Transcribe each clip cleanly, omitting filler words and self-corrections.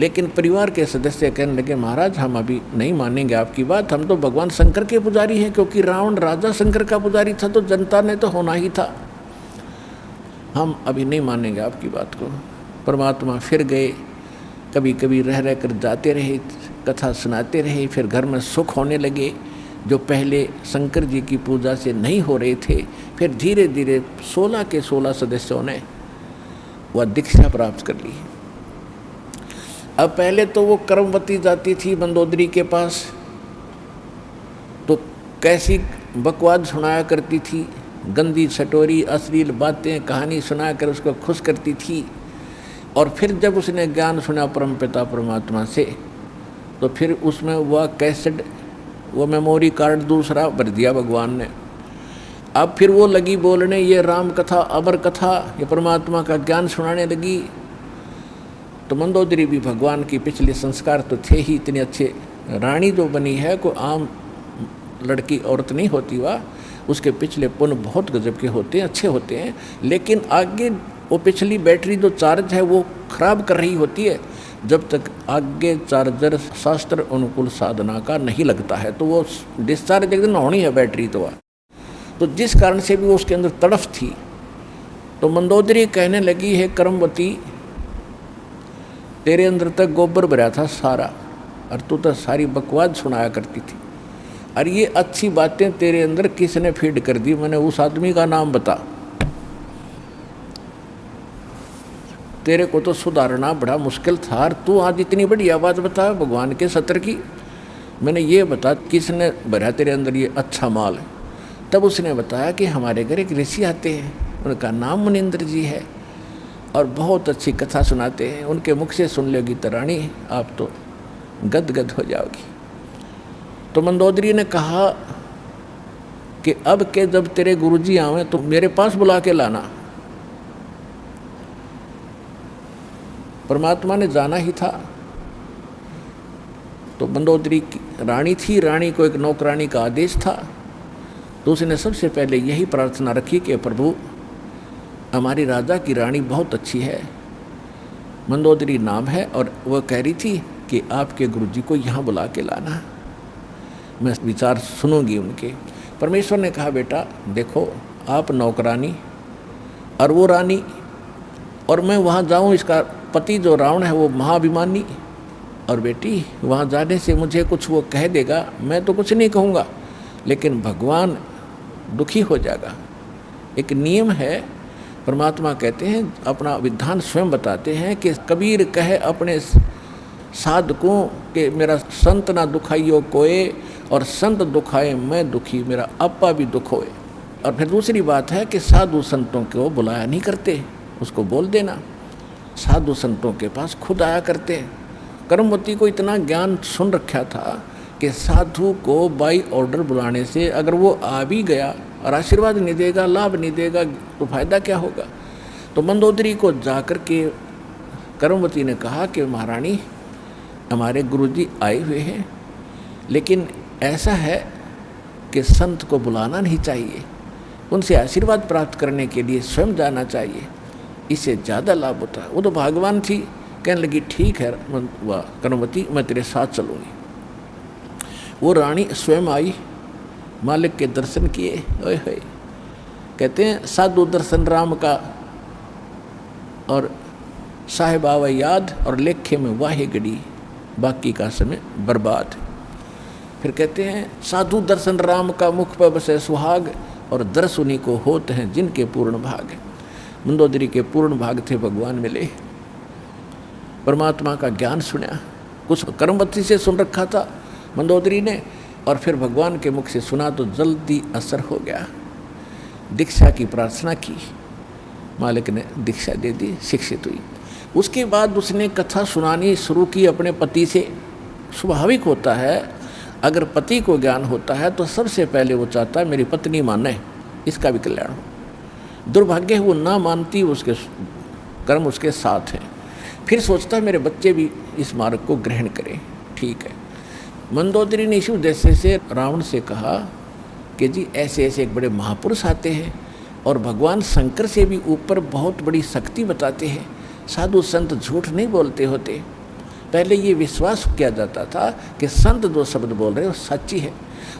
लेकिन परिवार के सदस्य कहने लगे, महाराज हम अभी नहीं मानेंगे आपकी बात, हम तो भगवान शंकर के पुजारी हैं, क्योंकि रावण राजा शंकर का पुजारी था तो जनता ने तो होना ही था, हम अभी नहीं मानेंगे आपकी बात को। परमात्मा फिर गए, कभी कभी रह रह कर जाते रहे, कथा सुनाते रहे, फिर घर में सुख होने लगे जो पहले शंकर जी की पूजा से नहीं हो रहे थे। फिर धीरे धीरे 16 के 16 सदस्यों ने वह दीक्षा प्राप्त कर ली। अब पहले तो वो कर्मवती जाती थी मंदोदरी के पास, तो कैसी बकवाद सुनाया करती थी, गंदी सटोरी अश्लील बातें कहानी सुनाकर उसको खुश करती थी। और फिर जब उसने ज्ञान सुना परमपिता परमात्मा से, तो फिर उसमें वह कैसेट, वो मेमोरी कार्ड दूसरा भर दिया भगवान ने। अब फिर वो लगी बोलने ये राम कथा अमर कथा, ये परमात्मा का ज्ञान सुनाने लगी। तो मंदोदरी भी भगवान की पिछले संस्कार तो थे ही इतने अच्छे, रानी जो बनी है कोई आम लड़की औरत नहीं होती, वह उसके पिछले पुण्य बहुत गजब के होते हैं, अच्छे होते हैं। लेकिन आगे वो पिछली बैटरी जो चार्ज है वो खराब कर रही होती है, जब तक आगे चार्जर शास्त्र अनुकूल साधना का नहीं लगता है, तो वो डिस्चार्ज एक दिन होनी है बैटरी तो जिस कारण से भी वो उसके अंदर तड़फ थी। तो मंदोदरी कहने लगी है कर्मवती, तेरे अंदर तक गोबर भरा था सारा, और तू तो सारी बकवाद सुनाया करती थी, और ये अच्छी बातें तेरे अंदर किसने फीड कर दी, मैंने उस आदमी का नाम बता, तेरे को तो सुधारना बड़ा मुश्किल था, और तू आज इतनी बड़ी आवाज़ बता भगवान के सत्र की, मैंने ये बता किसने भरा तेरे अंदर ये अच्छा माल। तब उसने बताया कि हमारे घर एक ऋषि आते हैं, उनका नाम मुनिंद्र जी है, और बहुत अच्छी कथा सुनाते हैं, उनके मुख से सुन लोगी तो रानी आप तो गदगद हो जाओगी। तो मंदोदरी ने कहा कि अब के जब तेरे गुरुजी आवे तो मेरे पास बुला के लाना। परमात्मा ने जाना ही था, तो मंदोदरी की रानी थी, रानी को एक नौकरानी का आदेश था, तो उसने सबसे पहले यही प्रार्थना रखी कि प्रभु हमारी राजा की रानी बहुत अच्छी है, मंदोदरी नाम है, और वह कह रही थी कि आपके गुरुजी को यहाँ बुला के लाना, मैं विचार सुनूंगी उनके। परमेश्वर ने कहा बेटा देखो आप नौकरानी और वो रानी, और मैं वहाँ जाऊँ, इसका पति जो रावण है वो महाभिमानी, और बेटी वहाँ जाने से मुझे कुछ वो कह देगा, मैं तो कुछ नहीं कहूँगा, लेकिन भगवान दुखी हो जाएगा। एक नियम है, परमात्मा कहते हैं अपना विधान स्वयं बताते हैं कि कबीर कहे अपने साधकों के मेरा संत ना दुखाइयो कोए, और संत दुखाए मैं दुखी मेरा आपा भी दुख होए। और फिर दूसरी बात है कि साधु संतों को बुलाया नहीं करते, उसको बोल देना, साधु संतों के पास खुद आया करते। कर्मवती को इतना ज्ञान सुन रखा था कि साधु को बाई ऑर्डर बुलाने से अगर वो आ भी गया और आशीर्वाद नहीं देगा, लाभ नहीं देगा, तो फायदा क्या होगा। तो मंदोदरी को जाकर के कर्मवती ने कहा कि महारानी हमारे गुरुजी आए हुए हैं, लेकिन ऐसा है कि संत को बुलाना नहीं चाहिए, उनसे आशीर्वाद प्राप्त करने के लिए स्वयं जाना चाहिए, इससे ज़्यादा लाभ होता है। वो तो भाग्यवान थी, कहने लगी ठीक है वह कर्मवती मैं तेरे साथ चलूँगी। वो रानी स्वयं आई, मालिक के दर्शन किए, ओए होए कहते हैं साधु दर्शन राम का, और साहिब आवे याद, और लेखे में वाहे गड़ी बाकी का समय बर्बाद। फिर कहते हैं साधु दर्शन राम का मुख पर बसे सुहाग, और दर्श उन्हीं को होते हैं जिनके पूर्ण भाग। मंदोदरी के पूर्ण भाग थे भगवान मिले, परमात्मा का ज्ञान सुना, कुछ कर्मवती से सुन रखा था मंदोदरी ने, और फिर भगवान के मुख से सुना तो जल्दी असर हो गया। दीक्षा की प्रार्थना की, मालिक ने दीक्षा दे दी, शिक्षित हुई। उसके बाद उसने कथा सुनानी शुरू की अपने पति से। स्वाभाविक होता है अगर पति को ज्ञान होता है तो सबसे पहले वो चाहता है मेरी पत्नी माने, इसका भी कल्याण हो। दुर्भाग्य है वो ना मानती, उसके कर्म उसके साथ हैं। फिर सोचता है मेरे बच्चे भी इस मार्ग को ग्रहण करें, ठीक है। मंदोदरी ने इसी उद्देश्य से रावण से कहा कि जी ऐसे ऐसे एक बड़े महापुरुष आते हैं और भगवान शंकर से भी ऊपर बहुत बड़ी शक्ति बताते हैं, साधु संत झूठ नहीं बोलते होते, पहले ये विश्वास किया जाता था कि संत जो शब्द बोल रहे हैं वो सच्ची है।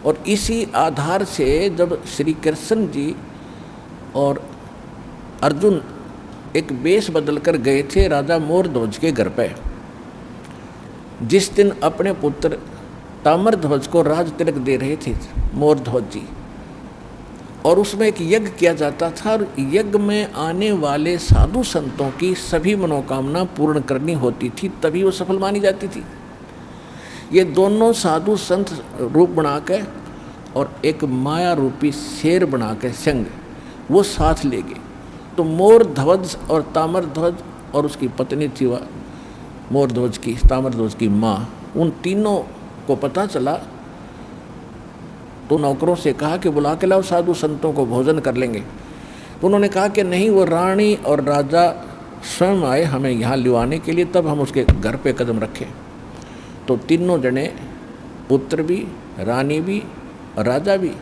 और इसी आधार से जब श्री कृष्ण जी और अर्जुन एक वेश बदल कर गए थे राजा मोरध्वज के घर पे, जिस दिन अपने पुत्र ताम्रध्वज को राज तिलक दे रहे थे मोरध्वज जी, और उसमें एक यज्ञ किया जाता था और यज्ञ में आने वाले साधु संतों की सभी मनोकामना पूर्ण करनी होती थी, तभी वो सफल मानी जाती थी। ये दोनों साधु संत रूप बना के और एक माया रूपी शेर बना के संग वो साथ ले गए। तो मोरध्वज और ताम्रध्वज और उसकी पत्नी थी वह मोरध्वज की, ताम्रध्वज की माँ, उन तीनों को पता चला तो नौकरों से कहा कि बुला के लाओ साधु संतों को, भोजन कर लेंगे। तो उन्होंने कहा कि नहीं, वो रानी और राजा स्वयं आए हमें यहाँ लिवाने के लिए, तब हम उसके घर पे कदम रखें। तो तीनों जने, पुत्र भी, रानी भी और राजा भी,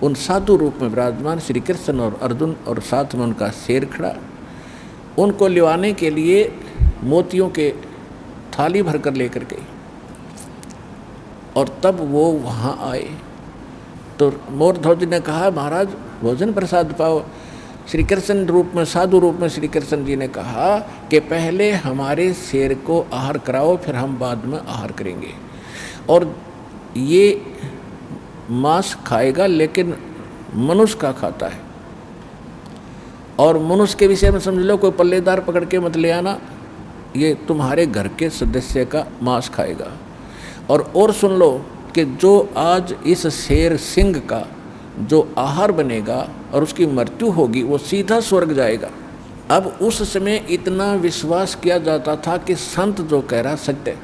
उन साधु रूप में विराजमान श्री कृष्ण और अर्जुन और साथ में उनका शेर खड़ा, उनको लिवाने के लिए मोतियों के थाली भर कर लेकर गई। और तब वो वहाँ आए तो मोरध्वज ने कहा महाराज भोजन प्रसाद पाओ। श्री कृष्ण रूप में, साधु रूप में श्री कृष्ण जी ने कहा कि पहले हमारे शेर को आहार कराओ, फिर हम बाद में आहार करेंगे। और ये मांस खाएगा लेकिन मनुष्य का खाता है, और मनुष्य के विषय में समझ लो कोई पल्लेदार पकड़ के मत ले आना, ये तुम्हारे घर के सदस्य का मांस खाएगा। और सुन लो कि जो आज इस शेर सिंह का जो आहार बनेगा और उसकी मृत्यु होगी वो सीधा स्वर्ग जाएगा। अब उस समय इतना विश्वास किया जाता था कि संत जो कह रहा सत्य,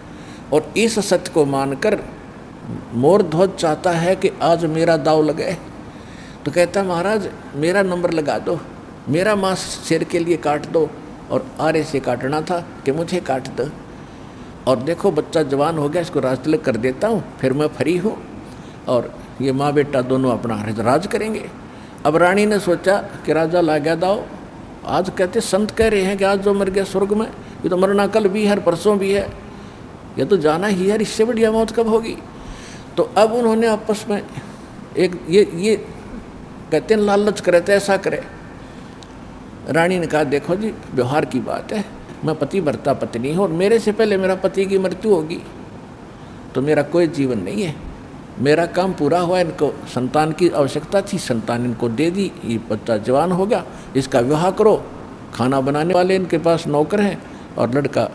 और इस सत्य को मानकर मोरध्वज चाहता है कि आज मेरा दाव लगे। तो कहता महाराज मेरा नंबर लगा दो, मेरा मांस शेर के लिए काट दो, और आरे से काटना था कि मुझे काट दो, और देखो बच्चा जवान हो गया, इसको राज तिलक कर देता हूँ, फिर मैं फ्री हूँ और ये माँ बेटा दोनों अपना राज करेंगे। अब रानी ने सोचा कि राजा ला गया दाव, आज कहते संत कह रहे हैं कि आज जो मर गया स्वर्ग में, ये तो मरना कल भी है, परसों भी है, ये तो जाना ही है, इससे बढ़िया मौत कब होगी। तो अब उन्होंने आपस में एक ये कहते हैं लालच करे तो ऐसा करे। रानी ने कहा देखो जी व्यवहार की बात है, मैं पति भरता पत्नी हूँ और मेरे से पहले मेरा पति की मृत्यु होगी तो मेरा कोई जीवन नहीं है, मेरा काम पूरा हुआ, इनको संतान की आवश्यकता थी, संतान इनको दे दी, ये बच्चा जवान हो गया, इसका विवाह करो, खाना बनाने वाले इनके पास नौकर हैं और लड़का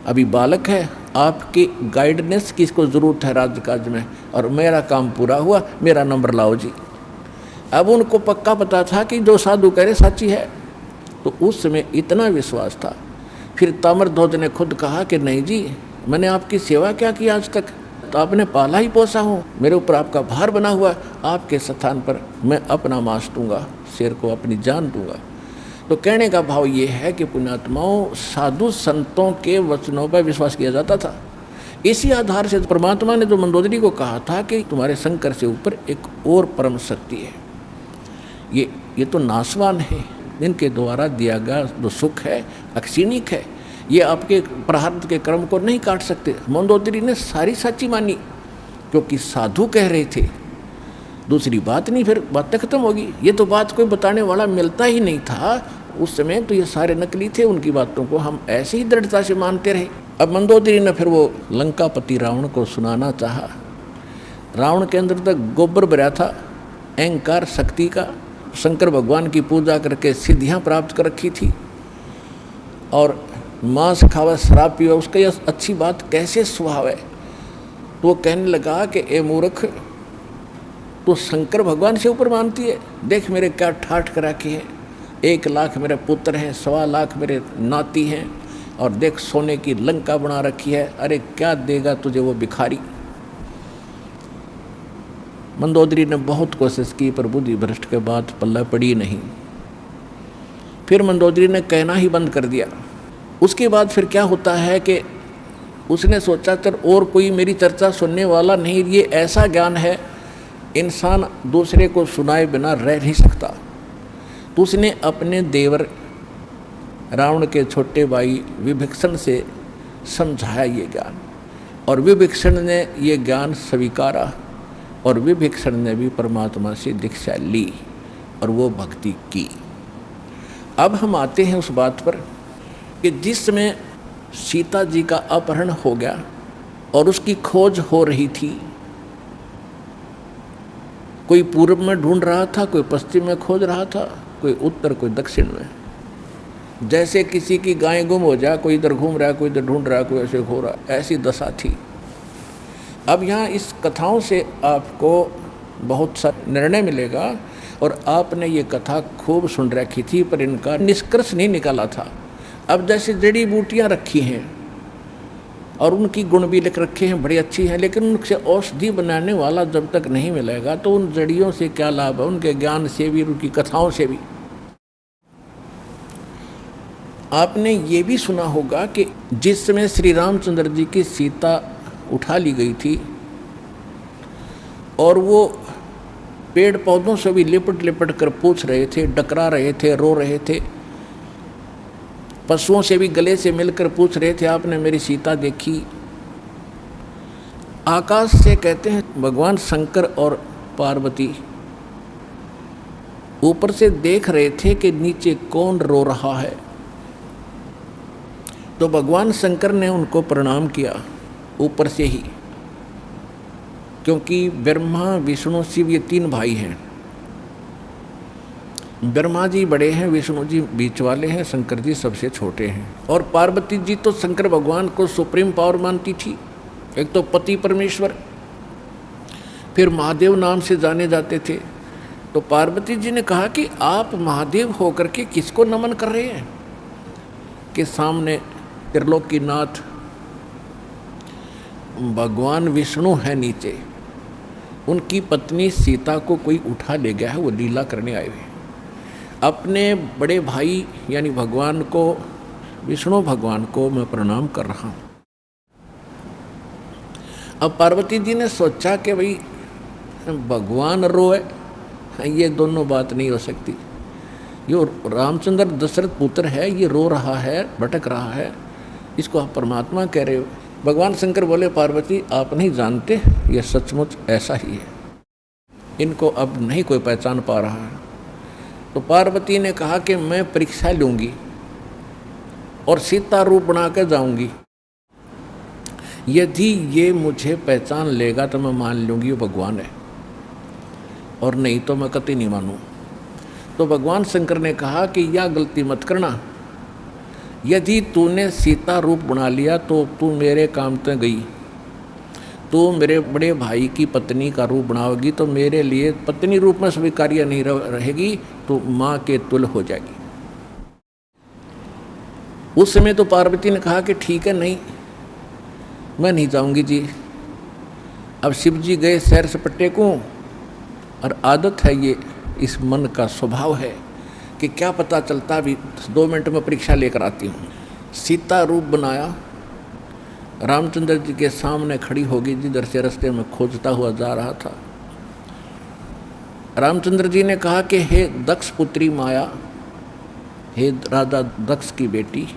अभी बालक है, आपकी गाइडेंस की इसको ज़रूरत है राजकाज में, और मेरा काम पूरा हुआ, मेरा नंबर लाओ जी। अब उनको पक्का पता था कि जो साधु कह रहे सच्ची है, तो उस समय इतना विश्वास था। फिर ताम्रध्वज ने खुद कहा कि नहीं जी, मैंने आपकी सेवा क्या की आज तक, तो आपने पाला ही पोसा हूँ, मेरे ऊपर आपका भार बना हुआ, आपके स्थान पर मैं अपना मांस दूंगा, शेर को अपनी जान दूंगा। तो कहने का भाव ये है कि पुण्यात्माओं, साधु संतों के वचनों पर विश्वास किया जाता था। इसी आधार से परमात्मा ने जो मंदोदरी को कहा था कि तुम्हारे शंकर से ऊपर एक और परम शक्ति है, ये तो नाशवान है, इनके द्वारा दिया गया जो सुख है अक्षीणिक है, ये आपके प्रारब्ध के कर्म को नहीं काट सकते। मंदोदरी ने सारी सच्ची मानी क्योंकि साधु कह रहे थे, दूसरी बात नहीं, फिर बातें खत्म होगी। ये तो बात कोई बताने वाला मिलता ही नहीं था उस समय, तो ये सारे नकली थे, उनकी बातों को हम ऐसे ही दृढ़ता से मानते रहे। अब मंदोदरी ने फिर वो लंकापति रावण को सुनाना चाहा। रावण के अंदर तक गोबर भरा था अहंकार शक्ति का, शंकर भगवान की पूजा करके सिद्धियां प्राप्त कर रखी थी, और मांस खावा शराब पीवा उसका यह अच्छी बात कैसे स्वभाव है। तो वो कहने लगा कि ए मूर्ख, तो शंकर भगवान से ऊपर मानती है, देख मेरे क्या ठाठ करा के हैं, 1 लाख मेरे पुत्र हैं, 1.25 लाख मेरे नाती हैं, और देख सोने की लंका बना रखी है, अरे क्या देगा तुझे वो भिखारी। मंदोदरी ने बहुत कोशिश की पर बुद्धि भ्रष्ट के बाद पल्ला पड़ी नहीं। फिर मंदोदरी ने कहना ही बंद कर दिया। उसके बाद फिर क्या होता है कि उसने सोचा चल और कोई मेरी चर्चा सुनने वाला नहीं, ये ऐसा ज्ञान है इंसान दूसरे को सुनाए बिना रह नहीं सकता। तो उसने अपने देवर रावण के छोटे भाई विभीषण से समझाया ये ज्ञान, और विभीषण ने ये ज्ञान स्वीकारा, और विभीषण ने भी परमात्मा से दीक्षा ली और वो भक्ति की। अब हम आते हैं उस बात पर कि जिस समय सीता जी का अपहरण हो गया और उसकी खोज हो रही थी, कोई पूर्व में ढूंढ रहा था, कोई पश्चिम में खोज रहा था, कोई उत्तर, कोई दक्षिण में। जैसे किसी की गाय गुम हो जाए, कोई इधर घूम रहा है, कोई इधर ढूंढ रहा है, कोई ऐसे हो रहा है, ऐसी दशा थी। अब यहाँ इस कथाओं से आपको बहुत सा निर्णय मिलेगा, और आपने ये कथा खूब सुन रखी थी पर इनका निष्कर्ष नहीं निकाला था। अब जैसे जड़ी बूटियाँ रखी हैं और उनकी गुण भी लिख रखे हैं, बड़ी अच्छी हैं, लेकिन उनसे औषधि बनाने वाला जब तक नहीं मिलेगा तो उन जड़ियों से क्या लाभ है, उनके ज्ञान से भी, उनकी कथाओं से भी। आपने ये भी सुना होगा कि जिस समय श्री रामचंद्र जी की सीता उठा ली गई थी और वो पेड़ पौधों से भी लिपट लिपट कर पूछ रहे थे, डकरा रहे थे, रो रहे थे, पशुओं से भी गले से मिलकर पूछ रहे थे, आपने मेरी सीता देखी। आकाश से कहते हैं भगवान शंकर और पार्वती ऊपर से देख रहे थे कि नीचे कौन रो रहा है। तो भगवान शंकर ने उनको प्रणाम किया ऊपर से ही, क्योंकि ब्रह्मा विष्णु शिव ये तीन भाई हैं। ब्रह्मा जी बड़े हैं, विष्णु जी बीच वाले हैं, शंकर जी सबसे छोटे हैं। और पार्वती जी तो शंकर भगवान को सुप्रीम पावर मानती थी, एक तो पति परमेश्वर, फिर महादेव नाम से जाने जाते थे। तो पार्वती जी ने कहा कि आप महादेव होकर के किसको नमन कर रहे हैं, कि सामने त्रिलोकीनाथ भगवान विष्णु है, नीचे उनकी पत्नी सीता को कोई उठा ले गया है, वो लीला करने आए हुए। अपने बड़े भाई यानी भगवान को, विष्णु भगवान को मैं प्रणाम कर रहा हूँ। अब पार्वती जी ने सोचा कि भाई भगवान रोए, ये दोनों बात नहीं हो सकती। ये रामचंद्र दशरथ पुत्र है, ये रो रहा है, भटक रहा है, इसको आप परमात्मा कह रहे हो। भगवान शंकर बोले पार्वती आप नहीं जानते, ये सचमुच ऐसा ही है, इनको अब नहीं कोई पहचान पा रहा है। तो पार्वती ने कहा कि मैं परीक्षा लूँगी और सीता रूप बना कर जाऊँगी, यदि ये मुझे पहचान लेगा तो मैं मान लूँगी वो भगवान है, और नहीं तो मैं कतई नहीं मानूँ। तो भगवान शंकर ने कहा कि यह गलती मत करना, यदि तूने सीता रूप बना लिया तो तू मेरे काम तक गई, तू मेरे बड़े भाई की पत्नी का रूप बनाओगी तो मेरे लिए पत्नी रूप में स्वीकार्य नहीं रहेगी, तो माँ के तुल हो जाएगी। उस समय तो पार्वती ने कहा कि ठीक है, नहीं मैं नहीं जाऊंगी जी। अब शिव जी गए सैर सपट्टे को, और आदत है ये, इस मन का स्वभाव है कि क्या पता चलता, भी 2 मिनट में परीक्षा लेकर आती हूँ। सीता रूप बनाया, रामचंद्र जी के सामने खड़ी होगी, जिधर से रास्ते में खोजता हुआ जा रहा था। रामचंद्र जी ने कहा कि हे दक्ष पुत्री माया, हे राजा दक्ष की बेटी,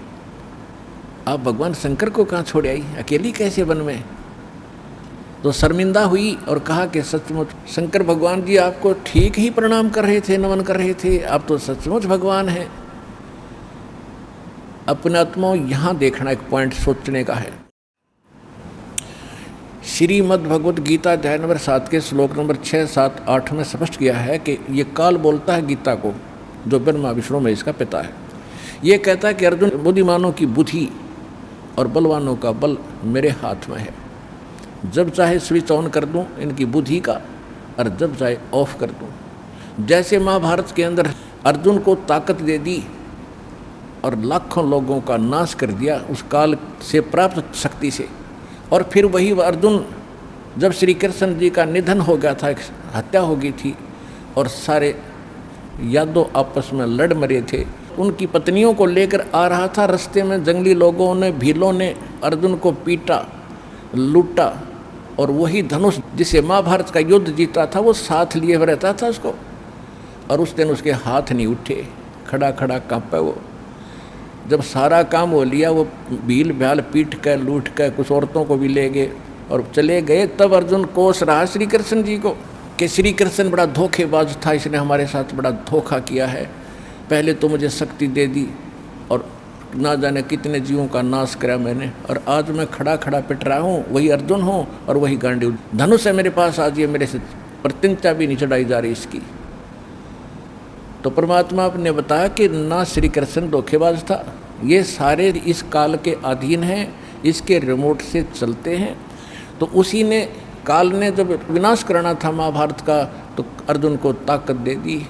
आप भगवान शंकर को कहाँ छोड़ आई, अकेली कैसे वन में। तो शर्मिंदा हुई और कहा कि सचमुच शंकर भगवान जी आपको ठीक ही प्रणाम कर रहे थे, नमन कर रहे थे, आप तो सचमुच भगवान हैं। अपने आत्मा यहाँ देखना एक पॉइंट सोचने का है। श्रीमद् भगवत गीता अध्याय नंबर 7 के श्लोक नंबर 6, 7, 8 में स्पष्ट किया है कि ये काल बोलता है गीता को, जो ब्रह्मा विष्णु में इसका पिता है। ये कहता है कि अर्जुन, बुद्धिमानों की बुद्धि और बलवानों का बल मेरे हाथ में है, जब चाहे स्विच ऑन कर दूं इनकी बुद्धि का, और जब चाहे ऑफ कर दूं। जैसे महाभारत के अंदर अर्जुन को ताकत दे दी और लाखों लोगों का नाश कर दिया उस काल से प्राप्त शक्ति से, और फिर वही अर्जुन जब श्री कृष्ण जी का निधन हो गया था, हत्या हो गई थी और सारे यादव आपस में लड़ मरे थे, उनकी पत्नियों को लेकर आ रहा था, रास्ते में जंगली लोगों ने, भीलों ने अर्जुन को पीटा, लूटा, और वही धनुष जिसे महाभारत का युद्ध जीता था वो साथ लिए हुए रहता था उसको, और उस दिन उसके हाथ नहीं उठे, खड़ा खड़ा कांपे वो। जब सारा काम हो लिया, वो भील भ्याल पीट कर लूट कर कुछ औरतों को भी ले गए और चले गए, तब अर्जुन कोस रहा श्री कृष्ण जी को कि श्री कृष्ण बड़ा धोखेबाज था, इसने हमारे साथ बड़ा धोखा किया है। पहले तो मुझे शक्ति दे दी और ना जाने कितने जीवों का नाश करा मैंने, और आज मैं खड़ा खड़ा पिट रहा हूँ, वही अर्जुन हूँ और वही गांडीव धनुष है मेरे पास, आज ये मेरे से प्रतिज्ञा भी नहीं चढ़ाई जा रही इसकी। तो परमात्मा ने बताया कि ना श्री कृष्ण धोखेबाज था, ये सारे इस काल के अधीन हैं, इसके रिमोट से चलते हैं। तो उसी ने काल ने जब विनाश करना था महाभारत का, तो अर्जुन को ताकत दे दी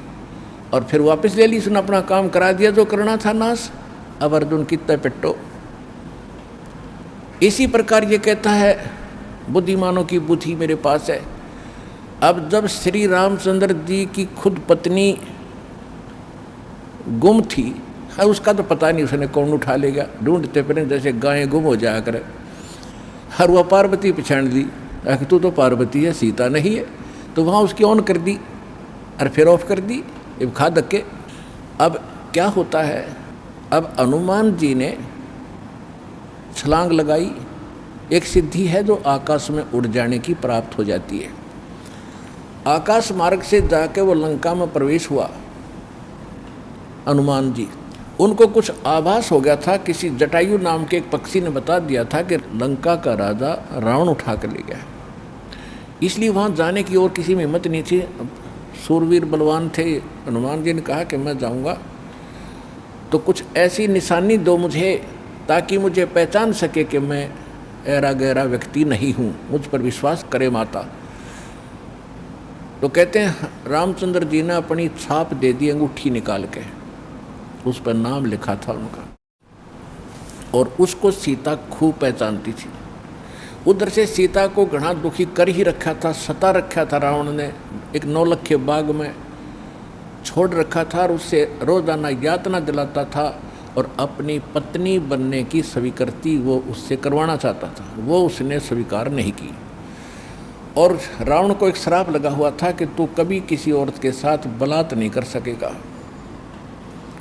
और फिर वापस ले ली, उसने अपना काम करा दिया जो करना था नाश। अब अर्जुन कितना पिट्टो। इसी प्रकार ये कहता है बुद्धिमानों की बुद्धि मेरे पास है। अब जब श्री रामचंद्र जी की खुद पत्नी गुम थी, उसका तो पता नहीं उसने कौन उठा लेगा, ढूंढते फिर जैसे गायें गुम हो जाया करे। हर वह पार्वती पहचान ली, तू तो पार्वती है, सीता नहीं है, तो वहाँ उसकी ऑन कर दी और फिर ऑफ कर दी, अब खा धक्के। अब क्या होता है, अब हनुमान जी ने छलांग लगाई, एक सिद्धि है जो आकाश में उड़ जाने की प्राप्त हो जाती है। आकाश मार्ग से जाके वो लंका में प्रवेश हुआ हनुमान जी। उनको कुछ आभास हो गया था, किसी जटायु नाम के एक पक्षी ने बता दिया था कि लंका का राजा रावण उठा कर ले गया, इसलिए वहाँ जाने की और किसी में हिम्मत नहीं थी। सूरवीर बलवान थे, हनुमान जी ने कहा कि मैं जाऊँगा तो कुछ ऐसी निशानी दो मुझे ताकि मुझे पहचान सके कि मैं ऐरा गहरा व्यक्ति नहीं हूँ, मुझ पर विश्वास करे माता। तो कहते हैं रामचंद्र जी ने अपनी छाप दे दी, अंगूठी निकाल के उस पर नाम लिखा था उनका, और उसको सीता खूब पहचानती थी। उधर से सीता को घना दुखी कर ही रखा था, सता रखा था रावण ने, एक नौलखे बाग में छोड़ रखा था और उससे रोजाना यातना दिलाता था और अपनी पत्नी बनने की स्वीकृति वो उससे करवाना चाहता था, वो उसने स्वीकार नहीं की। और रावण को एक श्राप लगा हुआ था कि तू कभी किसी औरत के साथ बलात् नहीं कर सकेगा,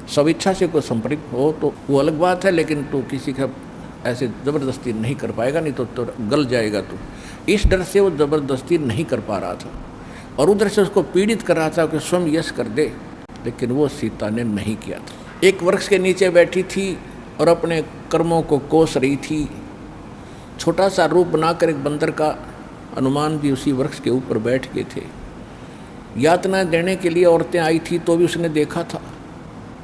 स्वेच्छा से कोई संपर्क हो तो वो अलग बात है, लेकिन तू किसी का ऐसे ज़बरदस्ती नहीं कर पाएगा, नहीं तो गल जाएगा तू। इस डर से वो ज़बरदस्ती नहीं कर पा रहा था और उधर से उसको पीड़ित कर रहा था कि स्वयं यश कर दे, लेकिन वो सीता ने नहीं किया था। एक वृक्ष के नीचे बैठी थी और अपने कर्मों को कोस रही थी। छोटा सा रूप बनाकर एक बंदर का हनुमान जी उसी वृक्ष के ऊपर बैठ गए थे। यातना देने के लिए औरतें आई थी तो भी उसने देखा था।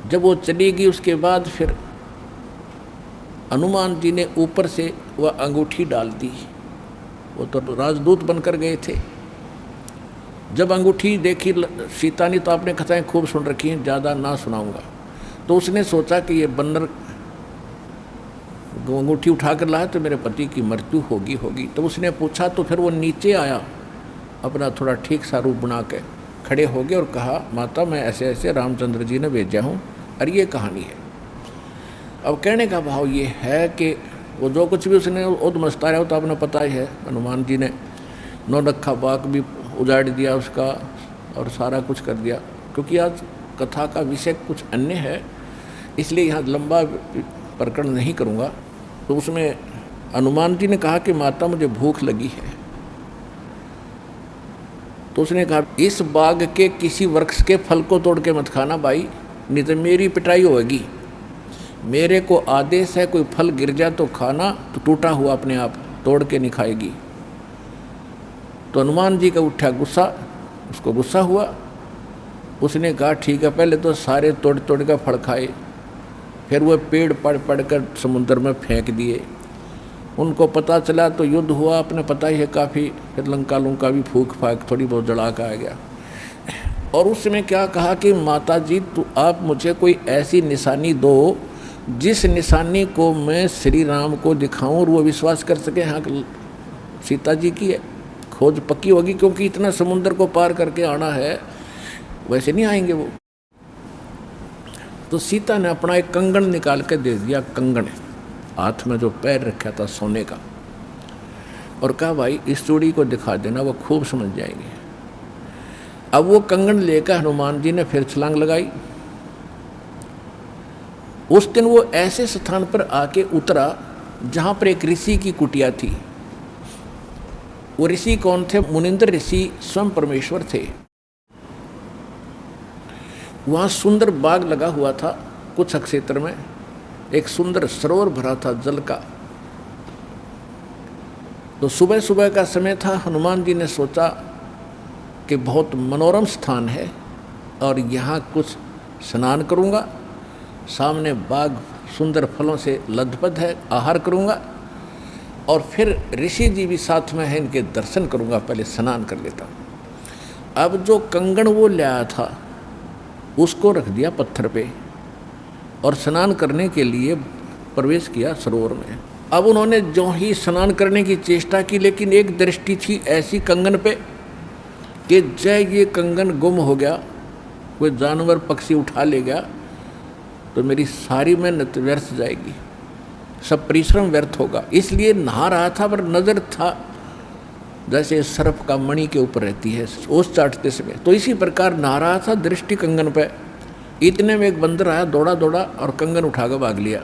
जब वो चली गई उसके बाद फिर हनुमान जी ने ऊपर से वह अंगूठी डाल दी, वो तो राजदूत बनकर गए थे। जब अंगूठी देखी सीता ने तो आपने कथाएं खूब सुन रखी हैं, ज़्यादा ना सुनाऊंगा, तो उसने सोचा कि ये बंदर अंगूठी उठा कर लाया तो मेरे पति की मृत्यु होगी। तो उसने पूछा, तो फिर वो नीचे आया, अपना थोड़ा ठीक सा रूप बना के खड़े हो गए और कहा, माता मैं ऐसे ऐसे रामचंद्र जी ने भेजा हूँ और ये कहानी है। अब कहने का भाव ये है कि वो जो कुछ भी उसने उद्मस्ता रहा हो तो आपने पता ही है, हनुमान जी ने नौलखा बाग भी उजाड़ दिया उसका और सारा कुछ कर दिया। क्योंकि आज कथा का विषय कुछ अन्य है, इसलिए यहाँ लंबा प्रकरण नहीं करूँगा। तो उसमें हनुमान जी ने कहा कि माता मुझे भूख लगी है। तो उसने कहा, इस बाग के किसी वृक्ष के फल को तोड़ के मत खाना भाई, नहीं तो मेरी पिटाई होगी। मेरे को आदेश है, कोई फल गिर जाए तो खाना, तो टूटा हुआ अपने आप तोड़ के नहीं खाएगी। तो हनुमान जी का उठा गुस्सा, उसको गुस्सा हुआ। उसने कहा ठीक है, पहले तो सारे तोड़ तोड़ कर फल खाए, फिर वह पेड़ पड़ पड़ कर समुद्र में फेंक दिए। उनको पता चला तो युद्ध हुआ, अपने पता ही है काफ़ी, फिर लंका लुंका भी फूक फाक थोड़ी बहुत जला कर आ गया। और उसमें क्या कहा कि माता जी तो आप मुझे कोई ऐसी निशानी दो जिस निशानी को मैं श्री राम को दिखाऊं और वो विश्वास कर सके हाँ सीता जी की है, खोज पक्की होगी, क्योंकि इतना समुद्र को पार करके आना है, वैसे नहीं आएंगे वो। तो सीता ने अपना एक कंगन निकाल के दे दिया, कंगन हाथ में जो पैर रखा था सोने का, और कहा भाई इस चूड़ी को दिखा देना, वो खूब समझ जाएंगे। अब वो कंगन लेकर हनुमान जी ने फिर छलांग लगाई उस दिन वो ऐसे स्थान पर आके उतरा जहाँ पर एक ऋषि की कुटिया थी। वो ऋषि कौन थे? मुनिंद्र ऋषि स्वयं परमेश्वर थे। वहाँ सुंदर बाग लगा हुआ था, कुछ क्षेत्र में एक सुंदर सरोवर भरा था जल का। तो सुबह सुबह का समय था। हनुमान जी ने सोचा कि बहुत मनोरम स्थान है और यहाँ कुछ स्नान करूँगा, सामने बाग सुंदर फलों से लदपद है, आहार करूँगा और फिर ऋषि जी भी साथ में हैं, इनके दर्शन करूँगा, पहले स्नान कर लेता हूँ। अब जो कंगन वो लाया था उसको रख दिया पत्थर पे और स्नान करने के लिए प्रवेश किया सरोवर में। अब उन्होंने जो ही स्नान करने की चेष्टा की, लेकिन एक दृष्टि थी ऐसी कंगन पे कि जय ये कंगन गुम हो गया, कोई जानवर पक्षी उठा ले गया तो मेरी सारी मेहनत व्यर्थ जाएगी, सब परिश्रम व्यर्थ होगा। इसलिए नहा रहा था पर नज़र था जैसे सर्प का मणि के ऊपर रहती है ओस चाटते समय, तो इसी प्रकार नहा रहा था, दृष्टि कंगन पे। इतने में एक बंदर आया, दौड़ा दौड़ा और कंगन उठाकर भाग लिया।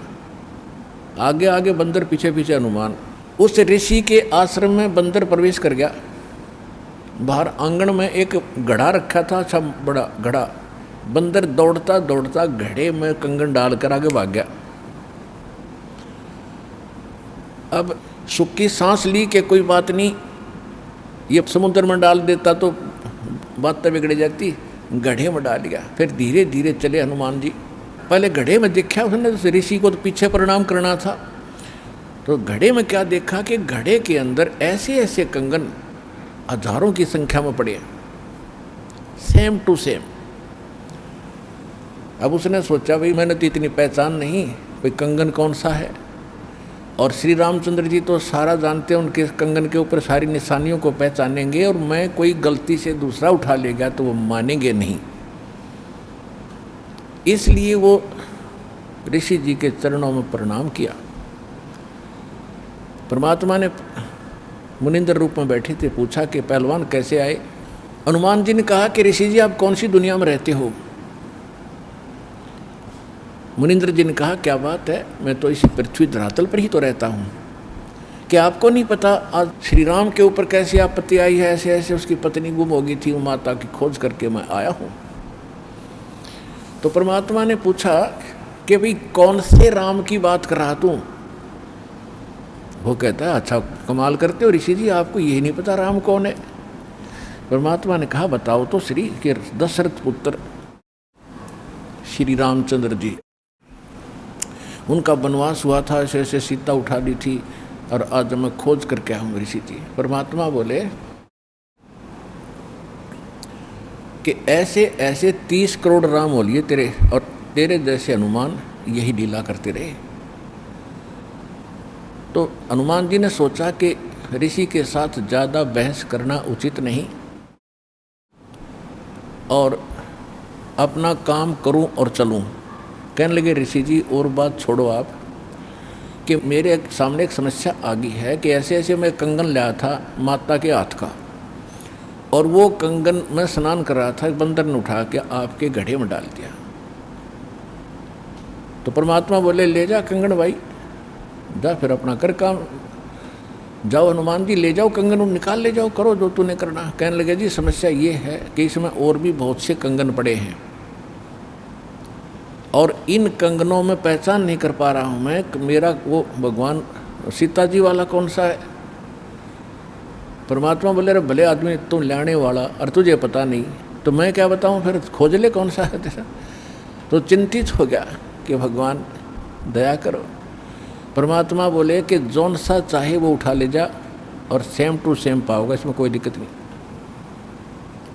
आगे आगे बंदर, पीछे पीछे हनुमान। उस ऋषि के आश्रम में बंदर प्रवेश कर गया। बाहर आंगन में एक घड़ा रखा था, अच्छा बड़ा घड़ा। बंदर दौड़ता दौड़ता घड़े में कंगन डालकर आगे भाग गया। अब सुक्की सांस ली कि कोई बात नहीं, ये समुद्र में डाल देता तो बात तो बिगड़ जाती, गड्ढे में डाल लिया। फिर धीरे धीरे चले हनुमान जी। पहले गड्ढे में देखा उसने, ऋषि को तो पीछे प्रणाम करना था, तो घड़े में क्या देखा कि घड़े के अंदर ऐसे ऐसे कंगन हजारों की संख्या में पड़े, सेम टू सेम। अब उसने सोचा भाई मैंने तो इतनी पहचान नहीं, भाई कंगन कौन सा है। और श्री रामचंद्र जी तो सारा जानते हैं, उनके कंगन के ऊपर सारी निशानियों को पहचानेंगे, और मैं कोई गलती से दूसरा उठा ले गया तो वो मानेंगे नहीं। इसलिए वो ऋषि जी के चरणों में प्रणाम किया। परमात्मा ने मुनिंद्र रूप में बैठे थे, पूछा कि पहलवान कैसे आए। हनुमान जी ने कहा कि ऋषि जी आप कौन सी दुनिया में रहते हो। मुनिंद्र जी ने कहा क्या बात है, मैं तो इसी पृथ्वी धरातल पर ही तो रहता हूँ, क्या आपको नहीं पता आज श्री राम के ऊपर कैसी आपत्ति आई है, ऐसे ऐसे उसकी पत्नी गुम हो गई थी, वो माता की खोज करके मैं आया हूँ। तो परमात्मा ने पूछा कि भाई कौन से राम की बात कर रहा तू। वो कहता है अच्छा कमाल करते हो ऋषि जी, आपको यही नहीं पता राम कौन है। परमात्मा ने कहा बताओ तो श्री के दशरथ पुत्र श्री रामचंद्र जी, उनका वनवास हुआ था, ऐसे ऐसे सीता उठा दी थी और आज मैं खोज करके आऊँ ऋषि जी। परमात्मा बोले कि ऐसे ऐसे 30 करोड़ राम हो लिए तेरे, और तेरे जैसे हनुमान यही लीला करते रहे। तो हनुमान जी ने सोचा कि ऋषि के साथ ज़्यादा बहस करना उचित नहीं, और अपना काम करूं और चलूं। कहने लगे ऋषि जी और बात छोड़ो आप, कि मेरे सामने एक समस्या आ गई है कि ऐसे ऐसे मैं कंगन लाया था माता के हाथ का, और वो कंगन मैं स्नान कर रहा था, बंदर ने उठा के आपके घड़े में डाल दिया। तो परमात्मा बोले ले जा कंगन भाई, जा फिर अपना कर काम, जाओ हनुमान जी ले जाओ कंगन, निकाल ले जाओ, करो जो तूने करना। कहने लगे जी समस्या ये है कि इसमें और भी बहुत से कंगन पड़े हैं, और इन कंगनों में पहचान नहीं कर पा रहा हूँ मैं, मेरा वो भगवान सीता जी वाला कौन सा है। परमात्मा बोले अरे भले आदमी तुम लाने वाला और तुझे पता नहीं तो मैं क्या बताऊँ, फिर खोज ले कौन सा है तेरा। तो चिंतित हो गया कि भगवान दया करो। परमात्मा बोले कि जौन सा चाहे वो उठा ले जा और सेम टू सेम पाओगे, इसमें कोई दिक्कत नहीं।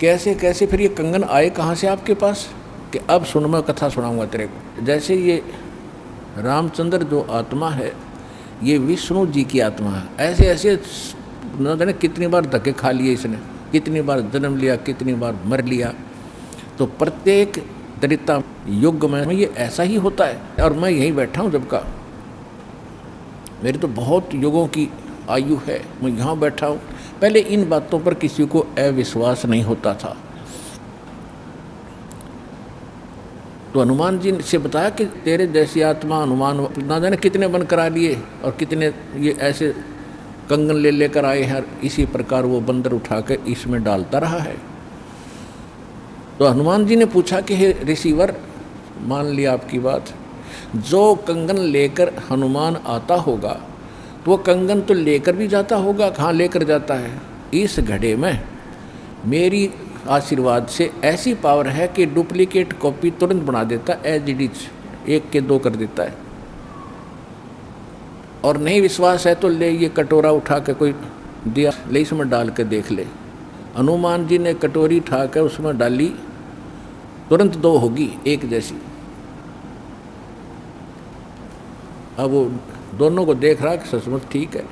कैसे कैसे फिर ये कंगन आए कहाँ से आपके पास, कि अब सुन मैं कथा सुनाऊंगा तेरे को। जैसे ये रामचंद्र जो आत्मा है ये विष्णु जी की आत्मा है, ऐसे ऐसे न जाने कितनी बार धक्के खा लिए इसने, कितनी बार जन्म लिया, कितनी बार मर लिया। तो प्रत्येक त्रेता युग में ये ऐसा ही होता है, और मैं यहीं बैठा हूँ जब का, मेरी तो बहुत युगों की आयु है, मैं यहाँ बैठा हूँ। पहले इन बातों पर किसी को अविश्वास नहीं होता था। तो हनुमान जी से बताया कि तेरे जैसी आत्मा हनुमान ना जाने कितने बन करा लिए और कितने ये ऐसे कंगन ले लेकर आए हैं, इसी प्रकार वो बंदर उठा कर इसमें डालता रहा है। तो हनुमान जी ने पूछा कि हे ऋषिवर, मान लिया आपकी बात, जो कंगन लेकर हनुमान आता होगा तो वो कंगन तो लेकर भी जाता होगा, कहाँ लेकर जाता है? इस घड़े में मेरी आशीर्वाद से ऐसी पावर है कि डुप्लीकेट कॉपी तुरंत बना देता, एज इट इज, 1 के 2 कर देता है। और नहीं विश्वास है तो ले ये कटोरा उठा के कोई दिया ले इसमें डाल के देख ले। हनुमान जी ने कटोरी उठा कर उसमें डाली, तुरंत 2 होगी, 1 जैसी। अब वो दोनों को देख रहा कि सचमुच ठीक है।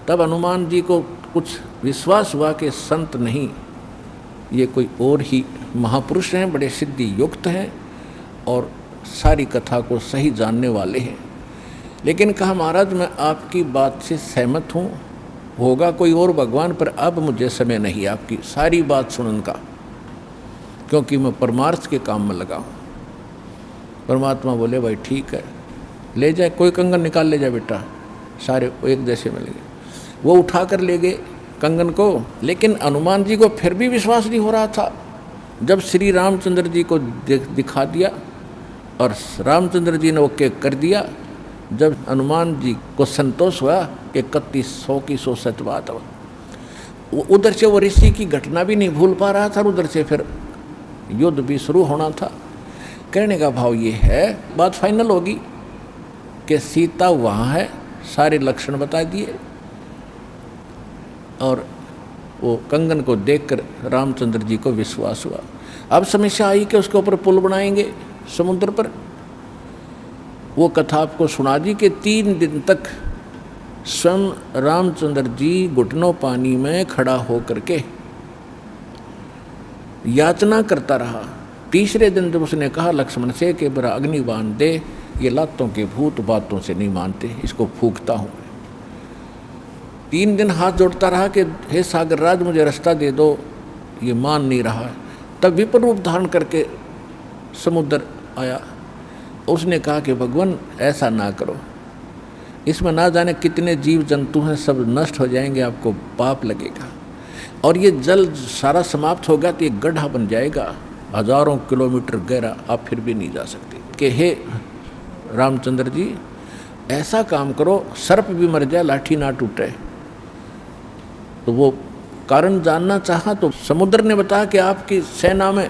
तब हनुमान जी को कुछ विश्वास हुआ कि संत नहीं, ये कोई और ही महापुरुष हैं, बड़े सिद्धि युक्त हैं और सारी कथा को सही जानने वाले हैं। लेकिन कहा महाराज मैं आपकी बात से सहमत हूँ, होगा कोई और भगवान, पर अब मुझे समय नहीं आपकी सारी बात सुनने का, क्योंकि मैं परमार्थ के काम में लगा हूँ। परमात्मा बोले भाई ठीक है, ले जाए, कोई कंगन निकाल ले जाए बेटा, सारे एक जैसे मिलेंगे। वो उठा कर ले गए कंगन को, लेकिन हनुमान जी को फिर भी विश्वास नहीं हो रहा था। जब श्री रामचंद्र जी को दिखा दिया और रामचंद्र जी ने ओके कर दिया, जब हनुमान जी को संतोष हुआ कि 3100 की 100 सच बात हो, उधर से वो ऋषि की घटना भी नहीं भूल पा रहा था, उधर से फिर युद्ध भी शुरू होना था। कहने का भाव ये है, बात फाइनल होगी कि सीता वहाँ है, सारे लक्षण बता दिए, और वो कंगन को देखकर रामचंद्र जी को विश्वास हुआ। अब समस्या आई कि उसके ऊपर पुल बनाएंगे समुद्र पर। वो कथा आपको सुना दी कि 3 दिन तक स्वयं रामचंद्र जी घुटनों पानी में खड़ा होकर के याचना करता रहा। तीसरे दिन जब उसने कहा लक्ष्मण से कि बड़ा अग्निबाण दे, ये लातों के भूत बातों से नहीं मानते, इसको फूंकता हूँ। 3 दिन हाथ जोड़ता रहा कि हे सागर राज मुझे रास्ता दे दो, ये मान नहीं रहा। तब विपर रूप धारण करके समुद्र आया। उसने कहा कि भगवान ऐसा ना करो, इसमें ना जाने कितने जीव जंतु हैं, सब नष्ट हो जाएंगे, आपको पाप लगेगा, और ये जल सारा समाप्त होगा तो ये गड्ढा बन जाएगा, हजारों किलोमीटर गहरा, आप फिर भी नहीं जा सकते। कि हे रामचंद्र जी ऐसा काम करो, सर्प भी मर जाए लाठी ना टूटे। तो वो कारण जानना चाहा तो समुद्र ने बताया कि आपकी सेना में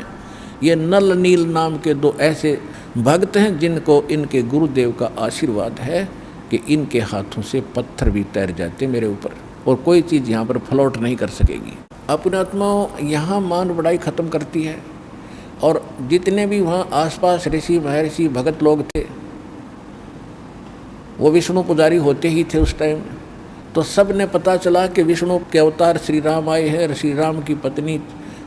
ये नल नील नाम के 2 ऐसे भक्त हैं जिनको इनके गुरुदेव का आशीर्वाद है कि इनके हाथों से पत्थर भी तैर जाते मेरे ऊपर, और कोई चीज़ यहाँ पर फ्लोट नहीं कर सकेगी। अपनी आत्माओं यहाँ मान बढ़ाई ख़त्म करती है, और जितने भी वहाँ आसपास ऋषि महर्षि भगत लोग थे, वो विष्णु पुजारी होते ही थे उस टाइम। तो सब ने पता चला कि विष्णु के अवतार श्री राम आए हैं, श्री राम की पत्नी